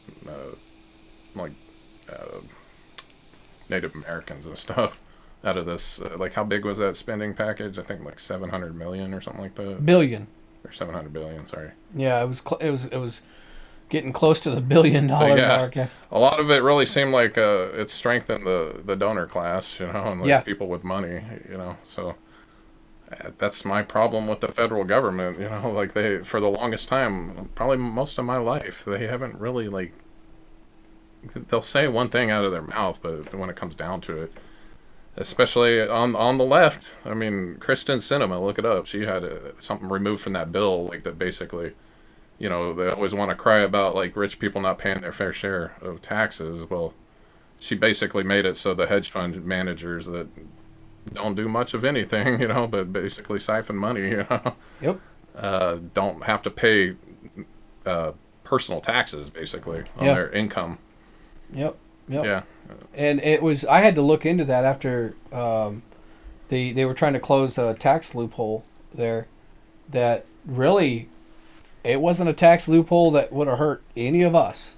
like Native Americans and stuff out of this. Like how big was that spending package? I think like 700 million or something like that. Billion. Or 700 billion, sorry. Yeah, it was getting close to the $1 billion mark. Yeah. A lot of it really seemed like it strengthened the donor class, and like people with money, so that's my problem with the federal government, like they, for the longest time, probably most of my life, they haven't really like, they'll say one thing out of their mouth, but when it comes down to it, especially on the left, I mean, Kristen Sinema, look it up, she had something removed from that bill, like that basically, they always want to cry about like rich people not paying their fair share of taxes. Well, she basically made it so the hedge fund managers that don't do much of anything, but basically siphon money, Yep. don't have to pay personal taxes basically on their income. Yep. Yep. Yeah. And I had to look into that after they were trying to close a tax loophole there that really it wasn't a tax loophole that would have hurt any of us.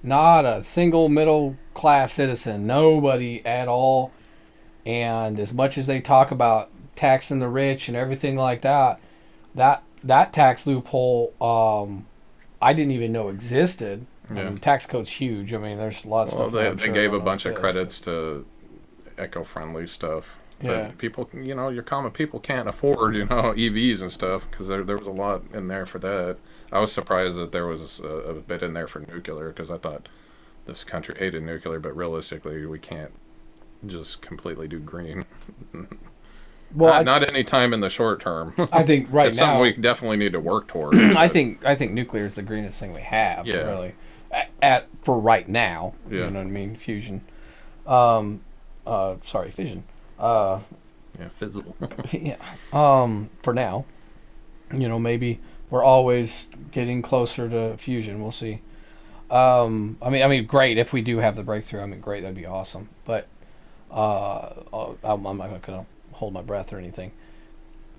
Not a single middle class citizen, nobody at all. And as much as they talk about taxing the rich and everything like that, that tax loophole, I didn't even know existed. Yeah. I mean, tax code's huge. I mean, there's a lot of stuff. They gave a bunch of credits to eco-friendly stuff. Yeah. But people, your common people can't afford, EVs and stuff because there was a lot in there for that. I was surprised that there was a bit in there for nuclear because I thought this country hated nuclear, but realistically, we can't just completely do green. Well, Not any time in the short term. I think right It's something we now, definitely need to work toward. I But think nuclear is the greenest thing we have, yeah, really, at for right now. You yeah, know what I mean? Fusion. Um, sorry, fission. Uh, yeah, fizzle. yeah. For now, maybe we're always getting closer to fusion. We'll see. I mean, great if we do have the breakthrough. I mean, great, that'd be awesome. But I'm not gonna hold my breath or anything.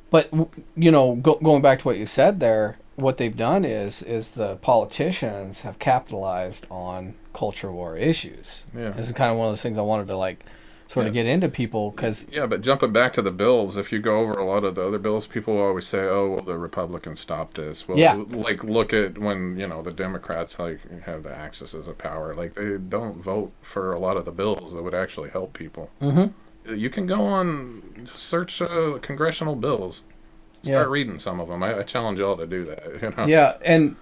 But going back to what you said there, what they've done is the politicians have capitalized on culture war issues. Yeah. This is kind of one of those things I wanted to like sort Yeah. of get into people because Yeah, but jumping back to the bills, if you go over a lot of the other bills, people always say, "Oh, well, the Republicans stopped this." Well, yeah, like look at when the Democrats like have the accesses of power. Like they don't vote for a lot of the bills that would actually help people. mm-hmm. You can go on search congressional bills. Yeah, Start reading some of them. I challenge y'all to do that. yeah, And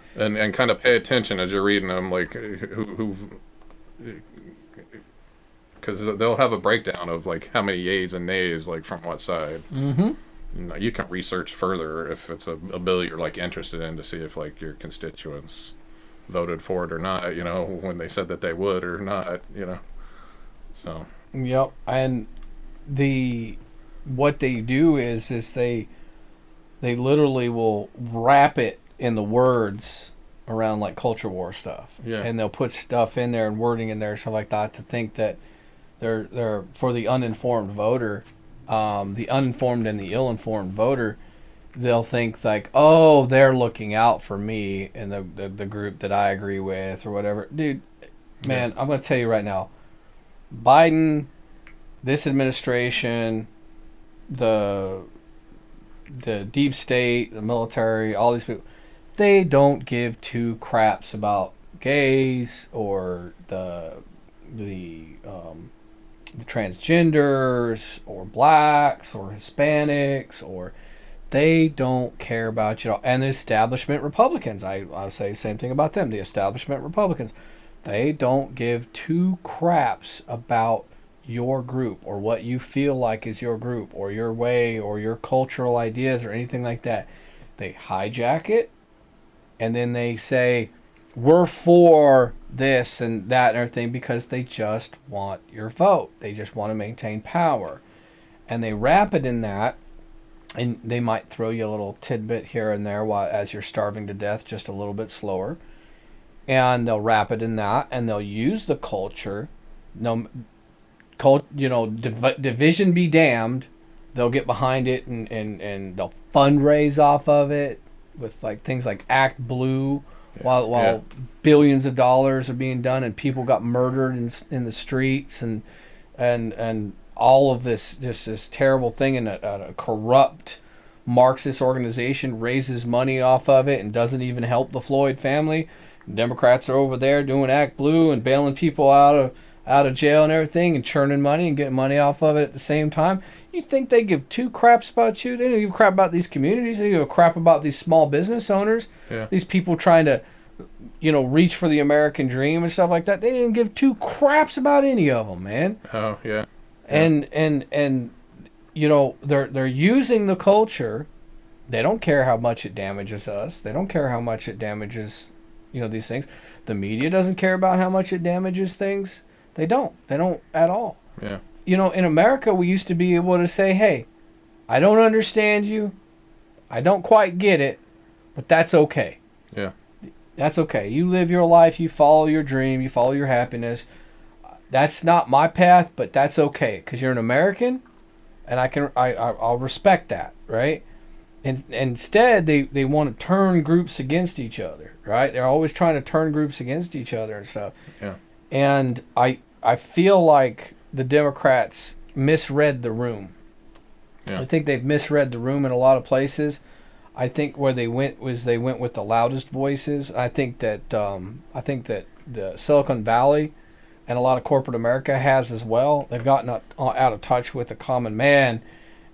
kind of pay attention as you're reading them, like who because they'll have a breakdown of like how many yays and nays, like from what side. mm-hmm. You can research further if it's a bill you're like interested in to see if like your constituents voted for it or not. When they said that they would or not. So Yep, and the what they do is they literally will wrap it in the words around like culture war stuff, yeah, and they'll put stuff in there and wording in there stuff like that to think that they're for the uninformed voter, the uninformed and the ill-informed voter. They'll think like, oh, they're looking out for me and the group that I agree with or whatever. Dude, yeah, man, I'm gonna tell you right now, Biden, this administration, the deep state, the military, all these people, they don't give two craps about gays or the transgenders or blacks or Hispanics or they don't care about you at all. And the establishment Republicans, I say the same thing about them. The establishment Republicans, they don't give two craps about your group or what you feel like is your group or your way or your cultural ideas or anything like that. They hijack it and then they say, we're for this and that and everything because they just want your vote. They just want to maintain power. And they wrap it in that, and they might throw you a little tidbit here and there while as you're starving to death just a little bit slower. And they'll wrap it in that, and they'll use the culture. No, division be damned. They'll get behind it and they'll fundraise off of it with like things like Act Blue, while yeah, billions of dollars are being done and people got murdered in the streets and all of this just this terrible thing and a corrupt Marxist organization raises money off of it and doesn't even help the Floyd family. Democrats are over there doing Act Blue and bailing people out of jail and everything and churning money and getting money off of it at the same time. You think they give two craps about you? They don't give a crap about these communities. They give a crap about these small business owners, yeah. these people trying to, reach for the American dream and stuff like that. They didn't give two craps about any of them, man. Oh, yeah. Yeah. And they're using the culture. They don't care how much it damages us. They don't care how much it damages, these things. The media doesn't care about how much it damages things. They don't. They don't at all. Yeah. In America, we used to be able to say, hey, I don't understand you. I don't quite get it, but that's okay. Yeah. That's okay. You live your life. You follow your dream. You follow your happiness. That's not my path, but that's okay because you're an American, and I'll respect that, right? And instead, they want to turn groups against each other, right? They're always trying to turn groups against each other and stuff. Yeah. And I feel like the Democrats misread the room. Yeah. I think they've misread the room in a lot of places. I think where they went was they went with the loudest voices. I think that the Silicon Valley and a lot of corporate America has as well. They've gotten out of touch with the common man,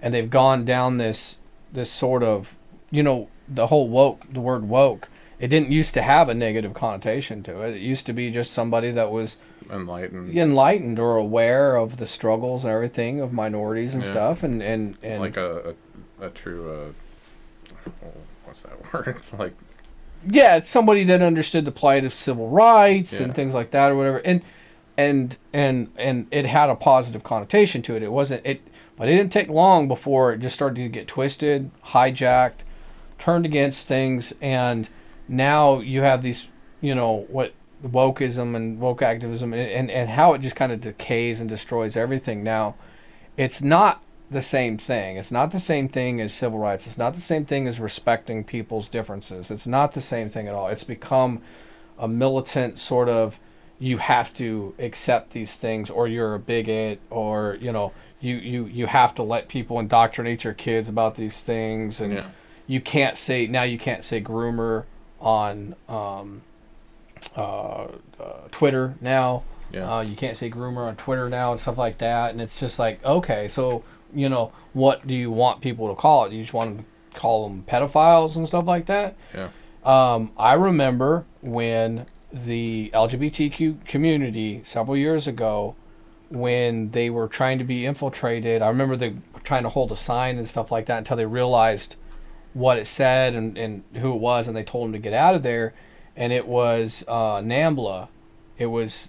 and they've gone down this sort of the whole the word woke It didn't used to have a negative connotation to it. It used to be just somebody that was Enlightened. enlightened or aware of the struggles and everything of minorities and Yeah. stuff, and Like a true oh, what's that word? Like, yeah, it's somebody that understood the plight of civil rights yeah, and things like that or whatever, and it had a positive connotation to it. It wasn't it, but it didn't take long before it just started to get twisted, hijacked, turned against things, and now you have these, what wokeism and woke activism, and how it just kind of decays and destroys everything. Now, it's not the same thing. It's not the same thing as civil rights. It's not the same thing as respecting people's differences. It's not the same thing at all. It's become a militant sort of, you have to accept these things or you're a bigot, or you have to let people indoctrinate your kids about these things. And yeah, you can't say groomer on Twitter now. yeah. You can't say groomer on Twitter now and stuff like that. And it's just like, okay, so what do you want people to call it? You just want to call them pedophiles and stuff like that? Yeah. I remember when the LGBTQ community several years ago, when they were trying to be infiltrated. I remember they were trying to hold a sign and stuff like that until they realized what it said and who it was, and they told them to get out of there. And it was NAMBLA.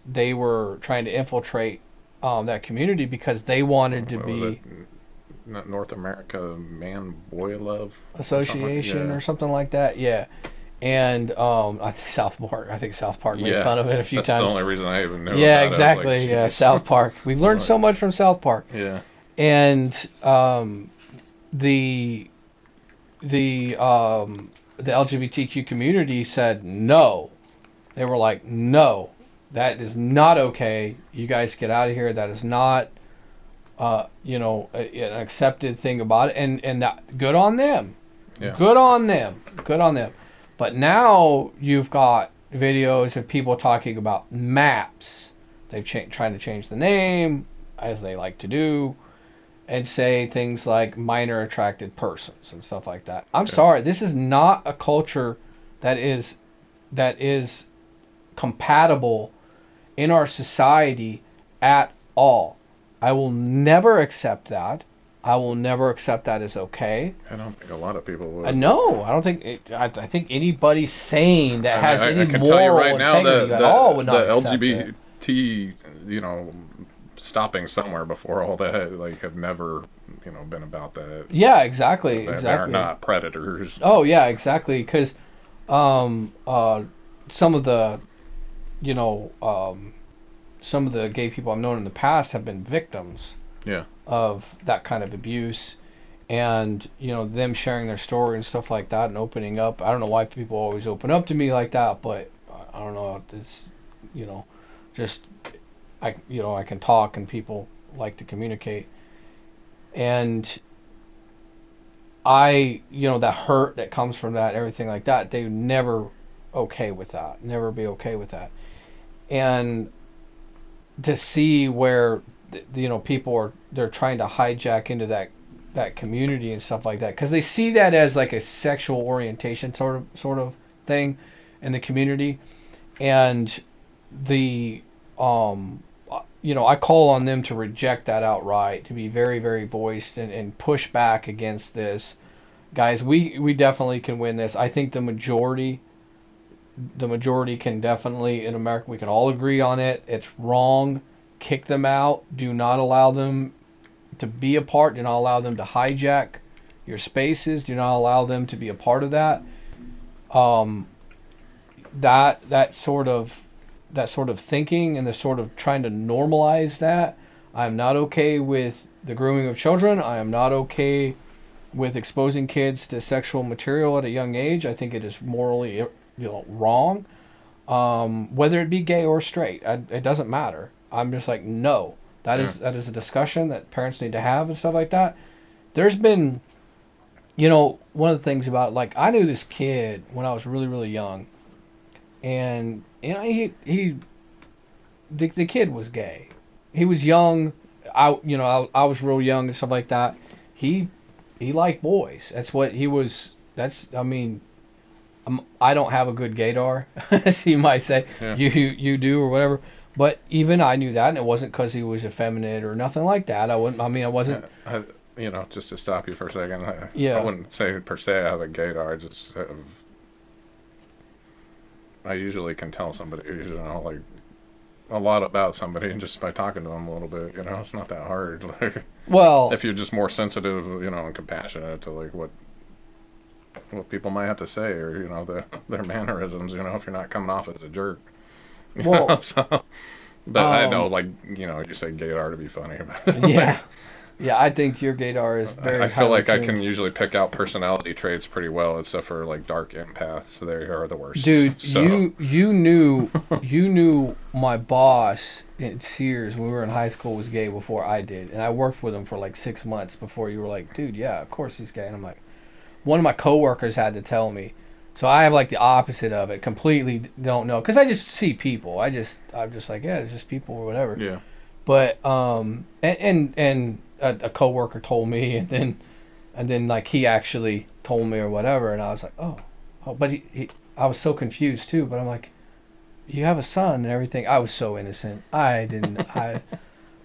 They were trying to infiltrate that community because they wanted to What was it? be Not North America Man Boy Love association Yeah. or something like that. Yeah. And I think South Park made Yeah. fun of it a few That's times. the only reason I even knew Yeah, about it. I was like, exactly. Yeah, "Jeez." South Park. We've learned like- so much from South Park. Yeah. And the the LGBTQ community said no. They were like, no, that is not okay. You guys get out of here. That is not, an accepted thing about it. And that, good on them. Yeah. Good on them. Good on them. But now you've got videos of people talking about maps. They've trying to change the name, as they like to do, and say things like minor attracted persons and stuff like that. I'm sorry, this is not a culture that is compatible in our society at all. I will never accept that. I will never accept that as okay. I don't think a lot of people would. No, I don't think. I think anybody sane that has any I can moral tell you right now integrity that at all would not the accept it. LGBT, stopping somewhere before all that, like, have never, been about that. Yeah, exactly, They are exactly. not predators. Oh yeah, exactly. Because some of the, you know, some of the gay people I've known in the past have been victims Yeah. of that kind of abuse, and them sharing their story and stuff like that and opening up. I don't know why people always open up to me like that, but I don't know. It's just I can talk and people like to communicate, and that hurt that comes from that, everything like that, they never okay with that, never be okay with that. And to see where people they're trying to hijack into that community and stuff like that, because they see that as like a sexual orientation sort of thing in the community. And the I call on them to reject that outright, to be very, very voiced and push back against this. Guys, we definitely can win this. I think the majority can definitely, in America, we can all agree on it. It's wrong. Kick them out. Do not allow them to be a part. Do not allow them to hijack your spaces. Do not allow them to be a part of that. That sort of thinking and the sort of trying to normalize that. I'm not okay with the grooming of children. I am not okay with exposing kids to sexual material at a young age. I think it is morally wrong. Whether it be gay or straight, it doesn't matter. I'm just like, no. That is a discussion that parents need to have and stuff like that. There's been, one of the things about, like, I knew this kid when I was really, really young, and the kid was gay. He was young. I was real young and stuff like that. He liked boys. That's what he was. I mean, I don't have a good gaydar, as you might say. Yeah. You do or whatever. But even I knew that, and it wasn't because he was effeminate or nothing like that. I wouldn't. I mean, I wasn't. Just to stop you for a second, I Yeah. wouldn't say per se I have a gaydar. I just have, I usually can tell somebody, like a lot about somebody and just by talking to them a little bit. It's not that hard. Like Well, if you're just more sensitive, and compassionate to like what people might have to say or their mannerisms. If you're not coming off as a jerk. well, So, but I know, um, like, you say gaydar to be funny, but yeah, like, yeah. I think your gaydar is very I feel highly like I can tuned. usually pick out personality traits pretty well, except for like dark empaths. They are the worst. Dude, So, you knew my boss at Sears when we were in high school was gay before I did, and I worked with him for like 6 months before you were like, dude, yeah, of course he's gay. And I'm like, one of my coworkers had to tell me, so I have like the opposite of it. Completely don't know because I just see people. I'm just like, yeah, it's just people or whatever. yeah. But and a coworker told me, and then like he actually told me or whatever, and I was like, oh, but I was so confused too. But I'm like, you have a son and everything. I was so innocent. I didn't.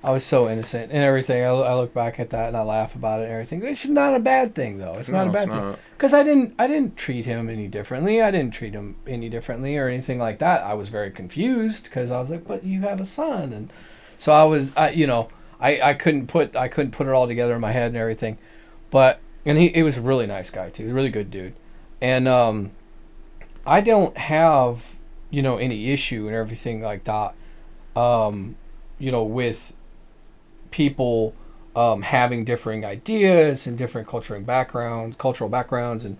I was so innocent and everything. I look back at that and I laugh about it and everything. It's not a bad thing though. It's not a No, it's bad thing not. because I didn't treat him any differently. I didn't treat him any differently or anything like that. I was very confused because I was like, but you have a son, and so I couldn't put it all together in my head and everything. But and he was a really nice guy too, a really good dude, and I don't have any issue and everything like that. With people having differing ideas and different cultural backgrounds, and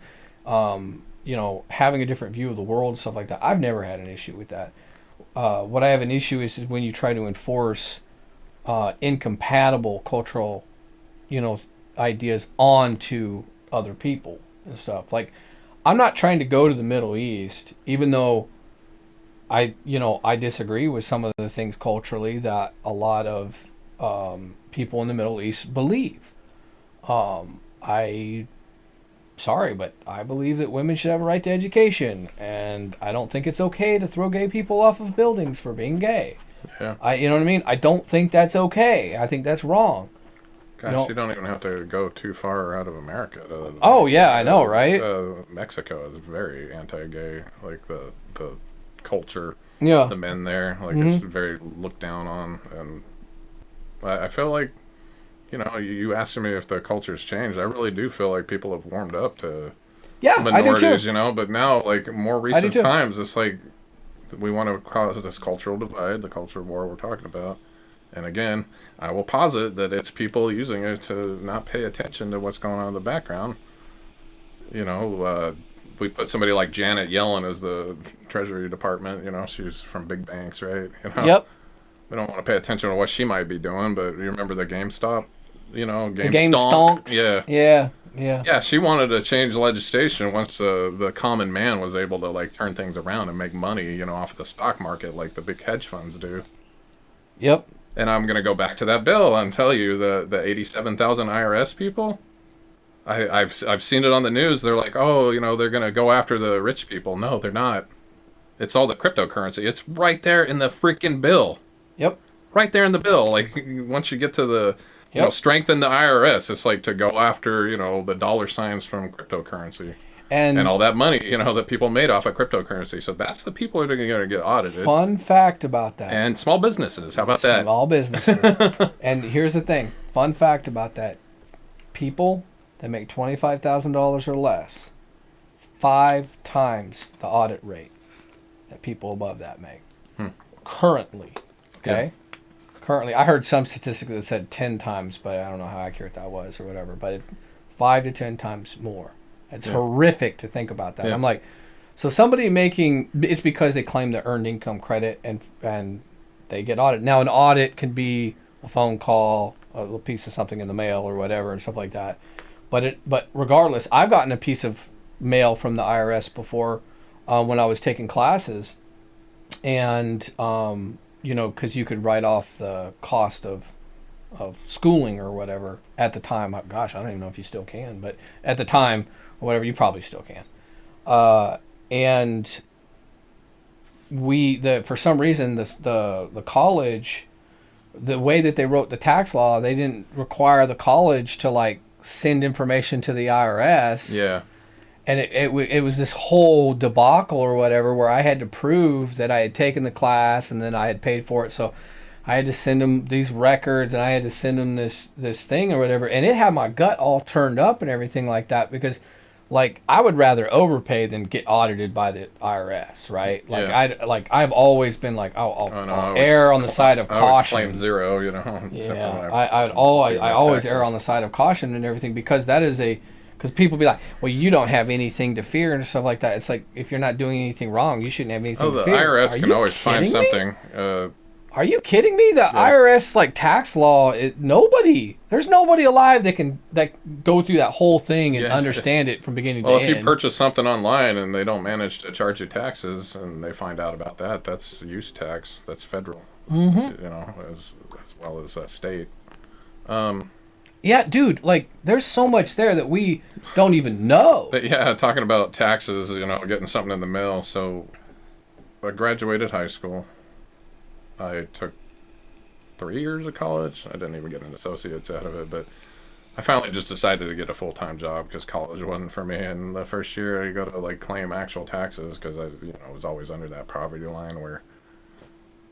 having a different view of the world and stuff like that. I've never had an issue with that. What I have an issue is when you try to enforce incompatible cultural, you know, ideas onto other people and stuff. Like, I'm not trying to go to the Middle East, even though I disagree with some of the things culturally that a lot of people in the Middle East believe. I sorry, but I believe that women should have a right to education, and I don't think it's okay to throw gay people off of buildings for being gay. Yeah. You know what I mean? I don't think that's okay. I think that's wrong. You Gosh, know? you don't even have to go too far out of America. Oh yeah, I know, right? Mexico is very anti-gay. Like the culture, Yeah. the men there, like Hmm. it's very looked down on. And I feel like, you asked me if the culture's changed. I really do feel like people have warmed up to Yeah, I do too. minorities, but now, like more I do recent too. times, it's like we want to cause this cultural divide, the culture war we're talking about. And again, I will posit that it's people using it to not pay attention to what's going on in the background. You know, we put somebody like Janet Yellen as the Treasury Department. She's from big banks, right? Yep. We don't want to pay attention to what she might be doing, but you remember the GameStop, The Game game Stonk? stonks. Yeah. Yeah. Yeah. Yeah, she wanted to change legislation once the common man was able to like turn things around and make money, off the stock market like the big hedge funds do. Yep. And I'm gonna go back to that bill and tell you the 87,000 IRS people. I've seen it on the news. They're like, oh, they're gonna go after the rich people. No, they're not. It's all the cryptocurrency. It's right there in the freaking bill. Yep. Right there in the bill. Like once you get to the Yep. strengthen the IRS, it's like to go after the dollar signs from cryptocurrency and And all that money that people made off of cryptocurrency. So that's the people that are going to get audited. fun fact about that. And small businesses. How about that? Small businesses. And here's the thing. Fun fact about that. People that make $25,000 or less, 5 times the audit rate that people above that make. Hmm. Currently. Okay? Currently, I heard some statistic that said 10 times, but I don't know how accurate that was or whatever. But 5 to 10 times more. It's horrific to think about that. Yeah. I'm like, so somebody making it's because they claim the earned income credit and they get audited. Now an audit can be a phone call, a little piece of something in the mail or whatever and stuff like that. But regardless, I've gotten a piece of mail from the IRS before when I was taking classes, and because you could write off the cost of schooling or whatever at the time. Gosh, I don't even know if you still can, but at the time or whatever, you probably still can. and for some reason the college, the way that they wrote the tax law, they didn't require the college to like send information to the IRS. Yeah. And it was this whole debacle or whatever where I had to prove that I had taken the class and then I had paid for it. So I had to send them these records and I had to send them this thing or whatever. And it had my gut all turned up and everything like that because, like, I would rather overpay than get audited by the IRS, right? Like, Yeah. I've always been like, Oh no, I'll err on the side of I always caution. claim zero, you know. Except for Yeah, when I my always err taxes. on the side of caution and everything because because people be like, well, you don't have anything to fear and stuff like that. It's like, if you're not doing anything wrong, you shouldn't have Oh, anything to the fear. IRS Are can you always find kidding me? something. Are you kidding me? The Yeah. IRS like tax law, there's nobody alive that go through that whole thing and Yeah. understand it from beginning Well, to if you end. purchase something online and they don't manage to charge you taxes and they find out about that, that's use tax. That's federal, Mm-hmm. you know, as well as state. Um, Yeah, dude, like there's so much there that we don't even know. but yeah, talking about taxes, you know, getting something in the mail. So I graduated high school. I took 3 years of college. I didn't even get an associate's out of it, but I finally just decided to get a full time job because college wasn't for me. And the first year, I got to like claim actual taxes because I was always under that poverty line where,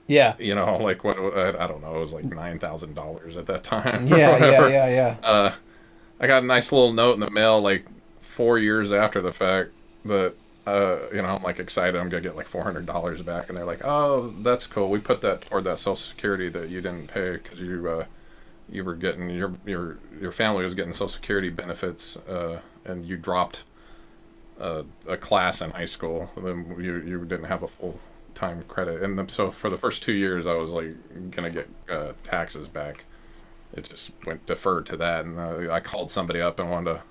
Yeah, like what I don't know, it was like $9,000 at that time or yeah, yeah, whatever. yeah, yeah. I got a nice little note in the mail like 4 years after the fact that. I'm like excited. I'm gonna get like $400 back, and they're like, "Oh, that's cool. We put that toward that Social Security that you didn't pay because you were getting your family was getting Social Security benefits, and you dropped a class in high school. Then you didn't have a full time credit, and so for the first 2 years, I was like gonna get taxes back. It just went deferred to that, and I called somebody up and wanted to.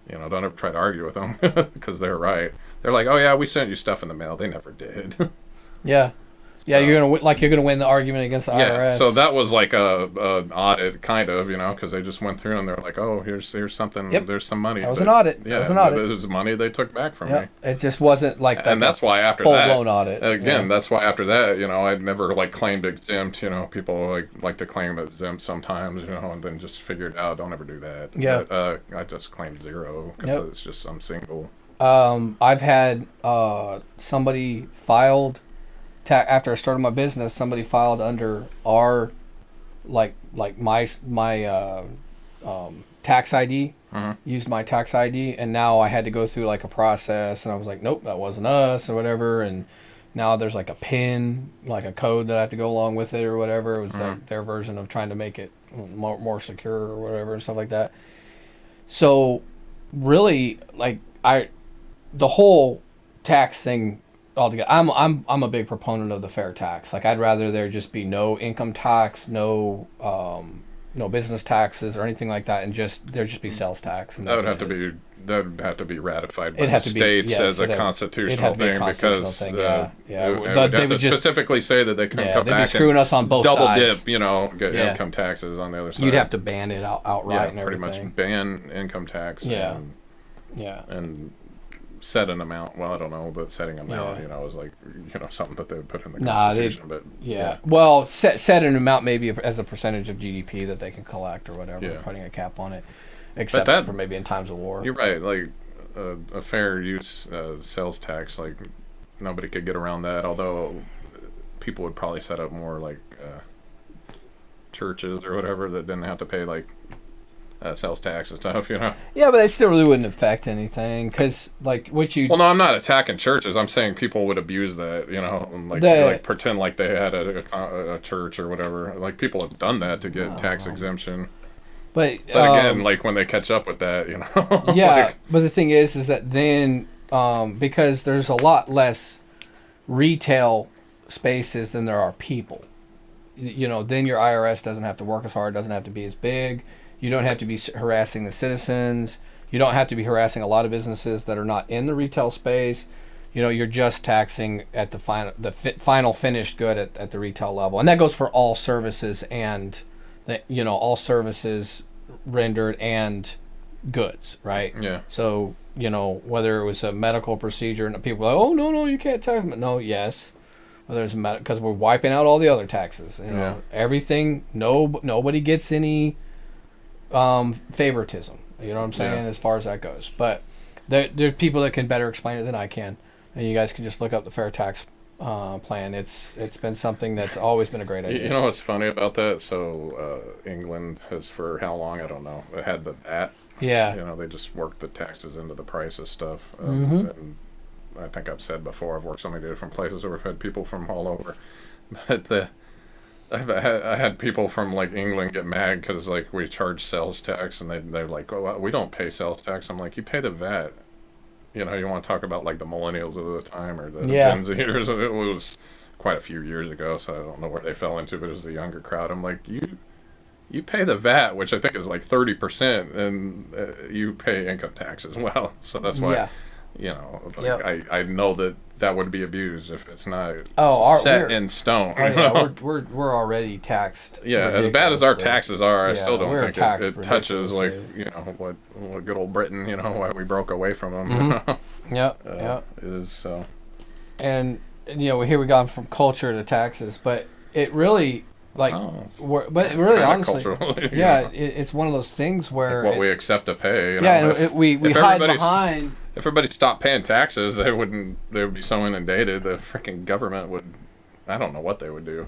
Don't ever try to argue with them because they're right. They're like, "Oh yeah, we sent you stuff in the mail." They never did. Yeah. Yeah, So, you're gonna win the argument against the yeah, IRS. so that was like a audit kind of, because they just went through and they're like, "Oh, here's something. Yep. There's some money." That was But an audit. That yeah, was an audit. it was money they took back from me. Yep. It just wasn't like And a that's why after full that, blown audit. again, Yeah. that's why after that, I'd never like claimed exempt. People like to claim exempt sometimes, and then just figured out don't ever do that. Yeah. But, I just claimed zero because Yep. it's just I'm single. I've had somebody filed after I started my business. Somebody filed under our like my tax ID, Hmm. used my tax ID, and now I had to go through like a process, and I was like, nope, that wasn't us or whatever, and now there's like a pin, like a code that I have to go along with it or whatever. It was their version of trying to make it more secure or whatever and stuff like that. So really, like the whole tax thing altogether, I'm a big proponent of the fair tax. Like I'd rather there just be no income tax, no business taxes or anything like that, and there just be sales tax, and That would that's have to it. be that would have to be ratified by It'd the have to be, states yes, as a it'd have constitutional to be a thing constitutional because thing, yeah, yeah. it They would have would to just, specifically say that they can yeah, come they'd be back screwing and us on both double sides. dip, get Yeah. income taxes on the other side. You'd have to ban it outright yeah, and pretty everything. much ban income tax. Yeah. and, Yeah. and set an amount. Well, I don't know, but setting amount, Yeah. is like something that they would put in the Nah, constitution. But Yeah. Well, set an amount maybe as a percentage of GDP that they can collect or whatever, Yeah. putting a cap on it, except that- for maybe in times of war. you're right. Like a fair use sales tax, like nobody could get around that. Although people would probably set up more like churches or whatever that didn't have to pay like sales tax and stuff. Yeah, but it still really wouldn't affect anything because, like, what you. Well, no, I'm not attacking churches. I'm saying people would abuse that, and like pretend like they had a church or whatever. Like people have done that to get tax exemption. But Again, like when they catch up with that, yeah, like, but the thing is that then because there's a lot less retail spaces than there are people, then your IRS doesn't have to work as hard, doesn't have to be as big. You don't have to be harassing the citizens. You don't have to be harassing a lot of businesses that are not in the retail space. You're just taxing at the final finished good at the retail level, and that goes for all services and all services rendered and goods, right? Yeah. So, whether it was a medical procedure and people were like, oh, no, you can't tax them. No, yes. Whether it's because we're wiping out all the other taxes. Yeah. Everything, nobody gets any favoritism. You know what I'm saying? Yeah. As far as that goes. But there's people that can better explain it than I can. And you guys can just look up the fair tax plan. It's been something that's always been a great idea. You know what's funny about that? So England has, for how long, I don't know, it had the VAT. Yeah. They just worked the taxes into the price of stuff. Mm-hmm. And I think I've said before, I've worked so many different places where we've had people from all over. But I had people from like England get mad because like we charge sales tax, and they're like, oh, well, we don't pay sales tax. I'm like, you pay the VAT. You want to talk about like the millennials of the time or the Gen Zers. It was quite a few years ago, so I don't know where they fell into, but it was the younger crowd. I'm like, you pay the VAT, which I think is like 30%, and you pay income tax as well. So that's why, I know that would be abused if it's not set in stone. We're already taxed. Yeah, as bad as our taxes are, I still don't think it touches like what good old Britain. Why we broke away from them. Mm-hmm. Yep. Is so. And here we gone from culture to taxes, but it really honestly, it's one of those things where like what we accept to pay. We hide behind. If everybody stopped paying taxes, they would be so inundated. The freaking government would. I don't know what they would do.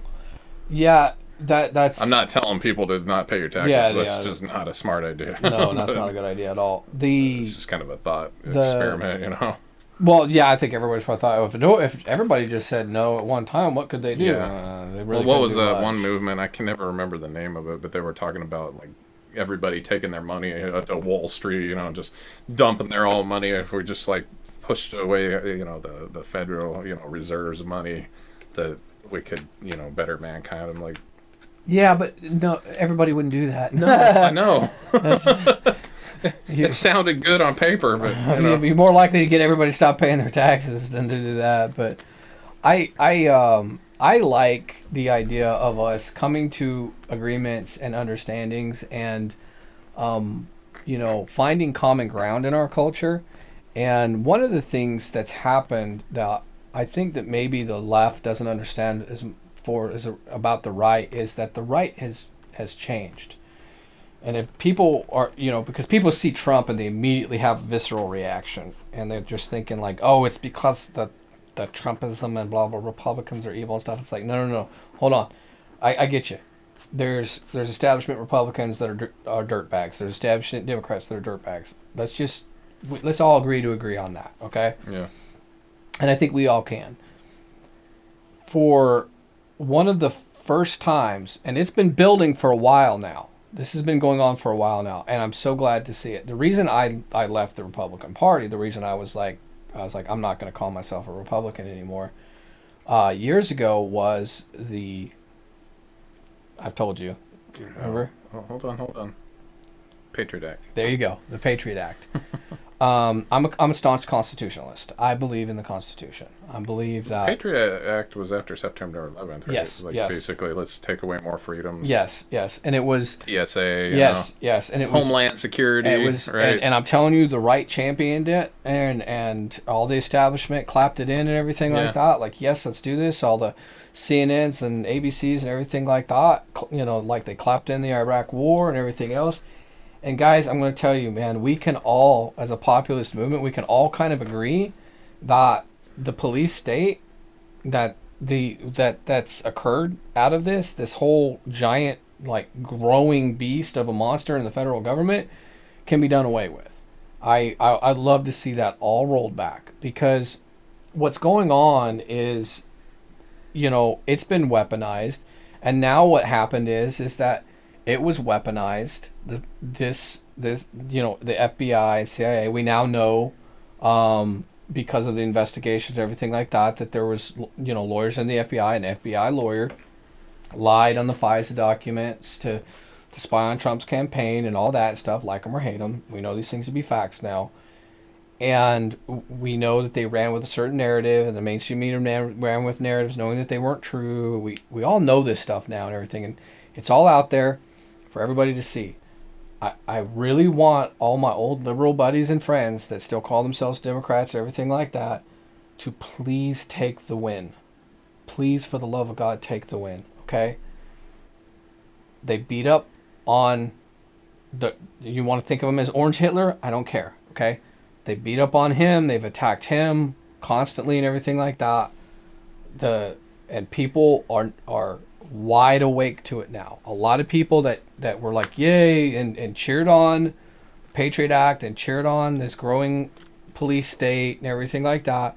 Yeah, that's. I'm not telling people to not pay your taxes. That's just not a smart idea. No, that's not a good idea at all. It's just kind of a thought experiment, Well, yeah, I think everybody's probably thought, if everybody just said no at one time, what could they do? Yeah. They really what was that one movement? I can never remember the name of it, but they were talking about like everybody taking their money to Wall Street, just dumping their all money. If we just like pushed away, the federal, reserves money, that we could, better mankind. I'm like, yeah, but no, everybody wouldn't do that. No, I know. It sounded good on paper, but you'd be more likely to get everybody to stop paying their taxes than to do that. But I like the idea of us coming to agreements and understandings and finding common ground in our culture. And one of the things that's happened that I think that maybe the left doesn't understand about the right is that the right has changed. And if people are, because people see Trump and they immediately have a visceral reaction, and they're just thinking like, oh, it's because the Trumpism and blah blah Republicans are evil and stuff. It's like, no, hold on, I get you. There's establishment Republicans that are dirtbags. There's establishment Democrats that are dirtbags. Let's all agree on that, okay? Yeah. And I think we all can. For one of the first times, and it's been building for a while now. This has been going on for a while now, and I'm so glad to see it. The reason I left the Republican Party, the reason I was like, I'm not going to call myself a Republican anymore, years ago was I've told you, remember? Oh, hold on. Patriot Act. There you go, the Patriot Act. I'm a staunch constitutionalist. I believe in the Constitution. I believe that Patriot Act was after September 11th. Right? Yes, Basically, let's take away more freedoms. Yes, and it was TSA. Yes, and it was Homeland Security. It was, right? And I'm telling you, the right championed it, and all the establishment clapped it in and everything like that. Like, yes, let's do this. All the CNNs and ABCs and everything like that. Like they clapped in the Iraq War and everything else. And guys, I'm going to tell you, man, we can all, as a populist movement, we can all kind of agree that the police state that's occurred out of this whole giant, like, growing beast of a monster in the federal government can be done away with. I'd love to see that all rolled back, because what's going on is, it's been weaponized, and now what happened is that it was weaponized. The FBI, CIA, we now know, because of the investigations, everything like that there was, lawyers in the FBI, an FBI lawyer lied on the FISA documents to spy on Trump's campaign and all that stuff, like him or hate him. We know these things to be facts now. And we know that they ran with a certain narrative, and the mainstream media ran with narratives knowing that they weren't true. We all know this stuff now and everything, and it's all out there for everybody to see. I really want all my old liberal buddies and friends that still call themselves Democrats, everything like that, to please take the win. Please, for the love of God, take the win. Okay? They beat up on the. You want to think of him as Orange Hitler? I don't care. Okay? They beat up on him. They've attacked him constantly and everything like that. The and people are wide awake to it now. A lot of people that were like yay and cheered on Patriot Act and cheered on this growing police state and everything like that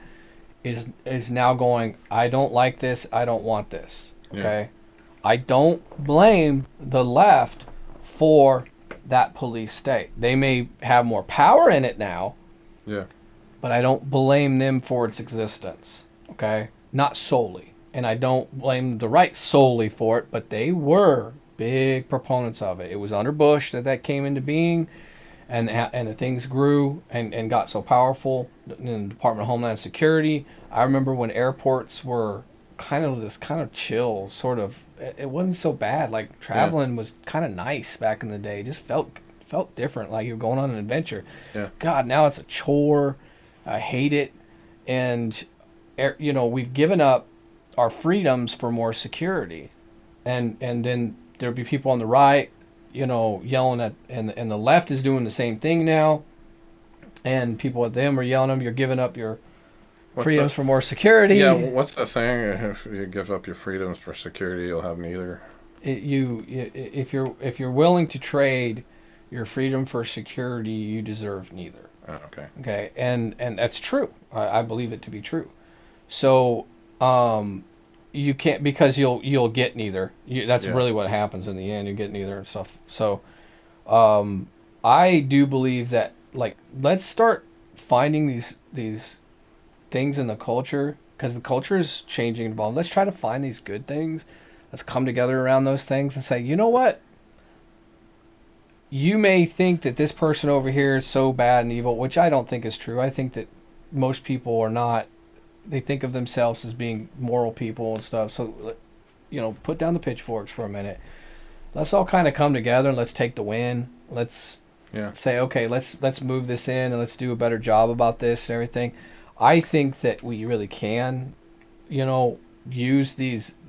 is now going, I don't like this, I don't want this. Yeah. Okay? I don't blame the left for that police state. They may have more power in it now, Yeah. but I don't blame them for its existence. Okay? Not solely. And I don't blame the right solely for it, but they were big proponents of it. It was under Bush that came into being, and the things grew and got so powerful in the Department of Homeland Security. I remember when airports were kind of this kind of chill sort of. It wasn't so bad. Like traveling was kind of nice back in the day. It just felt different, like you're going on an adventure. Yeah. God, now it's a chore. I hate it, and we've given up our freedoms for more security, and then there'll be people on the right, yelling at, and the left is doing the same thing now, and people at them are yelling at them, you're giving up your What's freedoms that? for more security. Yeah. What's that saying? If you give up your freedoms for security, you'll have neither. If you're willing to trade your freedom for security, you deserve neither. Oh, okay. Okay, and that's true. I believe it to be true. So, you can't, because you'll get neither. That's Yeah. really what happens in the end. You get neither and stuff. So, I do believe that, like, let's start finding these things in the culture, because the culture is changing and evolving. Let's try to find these good things. Let's come together around those things and say, you know what? You may think that this person over here is so bad and evil, which I don't think is true. I think that most people are not. They think of themselves as being moral people and stuff. So, put down the pitchforks for a minute. Let's all kind of come together and let's take the win. Let's Yeah. say, okay, let's move this in and let's do a better job about this and everything. I think that we really can,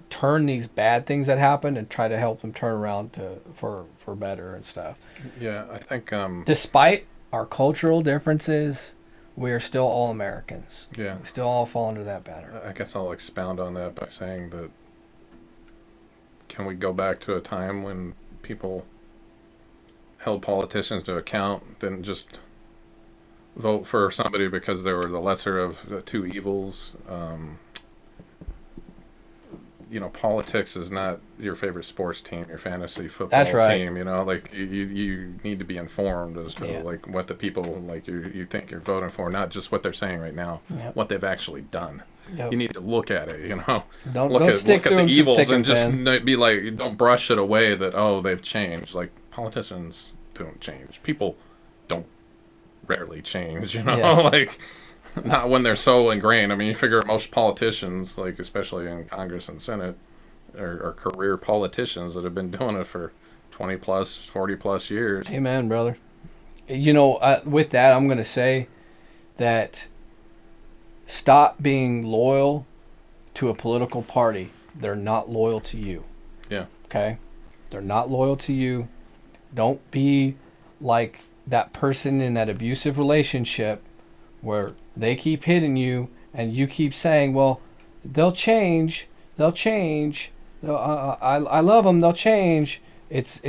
turn these bad things that happen and try to help them turn around for better and stuff. Yeah. I think. Despite our cultural differences, we are still all Americans. Yeah. We still all fall under that banner. I guess I'll expound on that by saying that. Can we go back to a time when people held politicians to account, didn't just vote for somebody because they were the lesser of the two evils? Politics is not your favorite sports team, your fantasy football That's right. team. Like you need to be informed as to like what the people like you think you're voting for, not just what they're saying right now, Yep. what they've actually done. Yep. You need to look at it. Don't Look stick at through the 'em through evils thick and just thin. be like, don't brush it away that they've changed. Like politicians don't change. People don't rarely change. Yes. Like. Not when they're so ingrained. I mean, you figure most politicians, like especially in Congress and Senate, are career politicians that have been doing it for 20 plus, 40 plus years. Amen, brother. With that, I'm going to say that stop being loyal to a political party. They're not loyal to you. Yeah. Okay? They're not loyal to you. Don't be like that person in that abusive relationship where they keep hitting you and you keep saying, well, they'll change. They'll change. I love them. They'll change. It's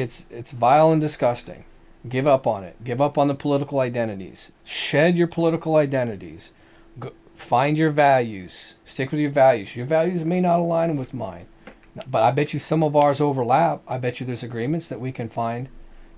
vile and disgusting. Give up on it. Give up on the political identities. Shed your political identities. Find your values. Stick with your values. Your values may not align with mine, but I bet you some of ours overlap. I bet you there's agreements that we can find.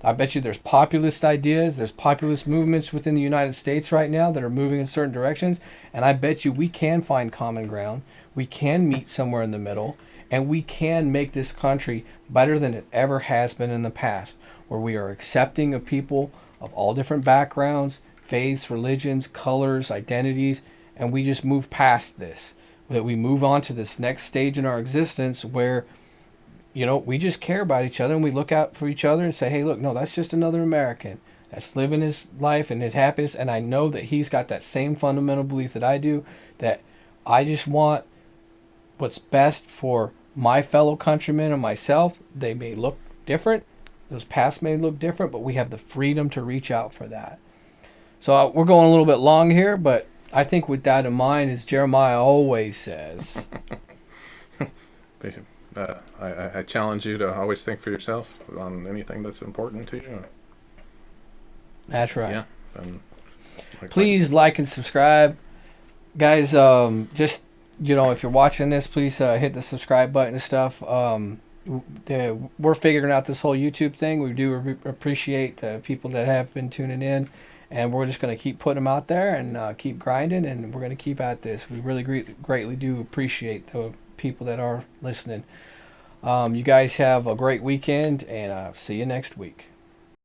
I bet you there's populist ideas, there's populist movements within the United States right now that are moving in certain directions, and I bet you we can find common ground. We can meet somewhere in the middle, and we can make this country better than it ever has been in the past, where we are accepting of people of all different backgrounds, faiths, religions, colors, identities, and we just move past this. That we move on to this next stage in our existence where we just care about each other and we look out for each other and say, hey, look, no, that's just another American that's living his life and his happiness. And I know that he's got that same fundamental belief that I do, that I just want what's best for my fellow countrymen and myself. They may look different. Those paths may look different, but we have the freedom to reach out for that. So we're going a little bit long here, but I think with that in mind, as Jeremiah always says, I challenge you to always think for yourself on anything that's important to you. that's right. Yeah. And Please like and subscribe. Guys, just, if you're watching this, please hit the subscribe button and stuff. We're figuring out this whole YouTube thing. We do appreciate the people that have been tuning in. And we're just going to keep putting them out there and keep grinding. And we're going to keep at this. We really greatly do appreciate the people that are listening. You guys have a great weekend, and see you next week.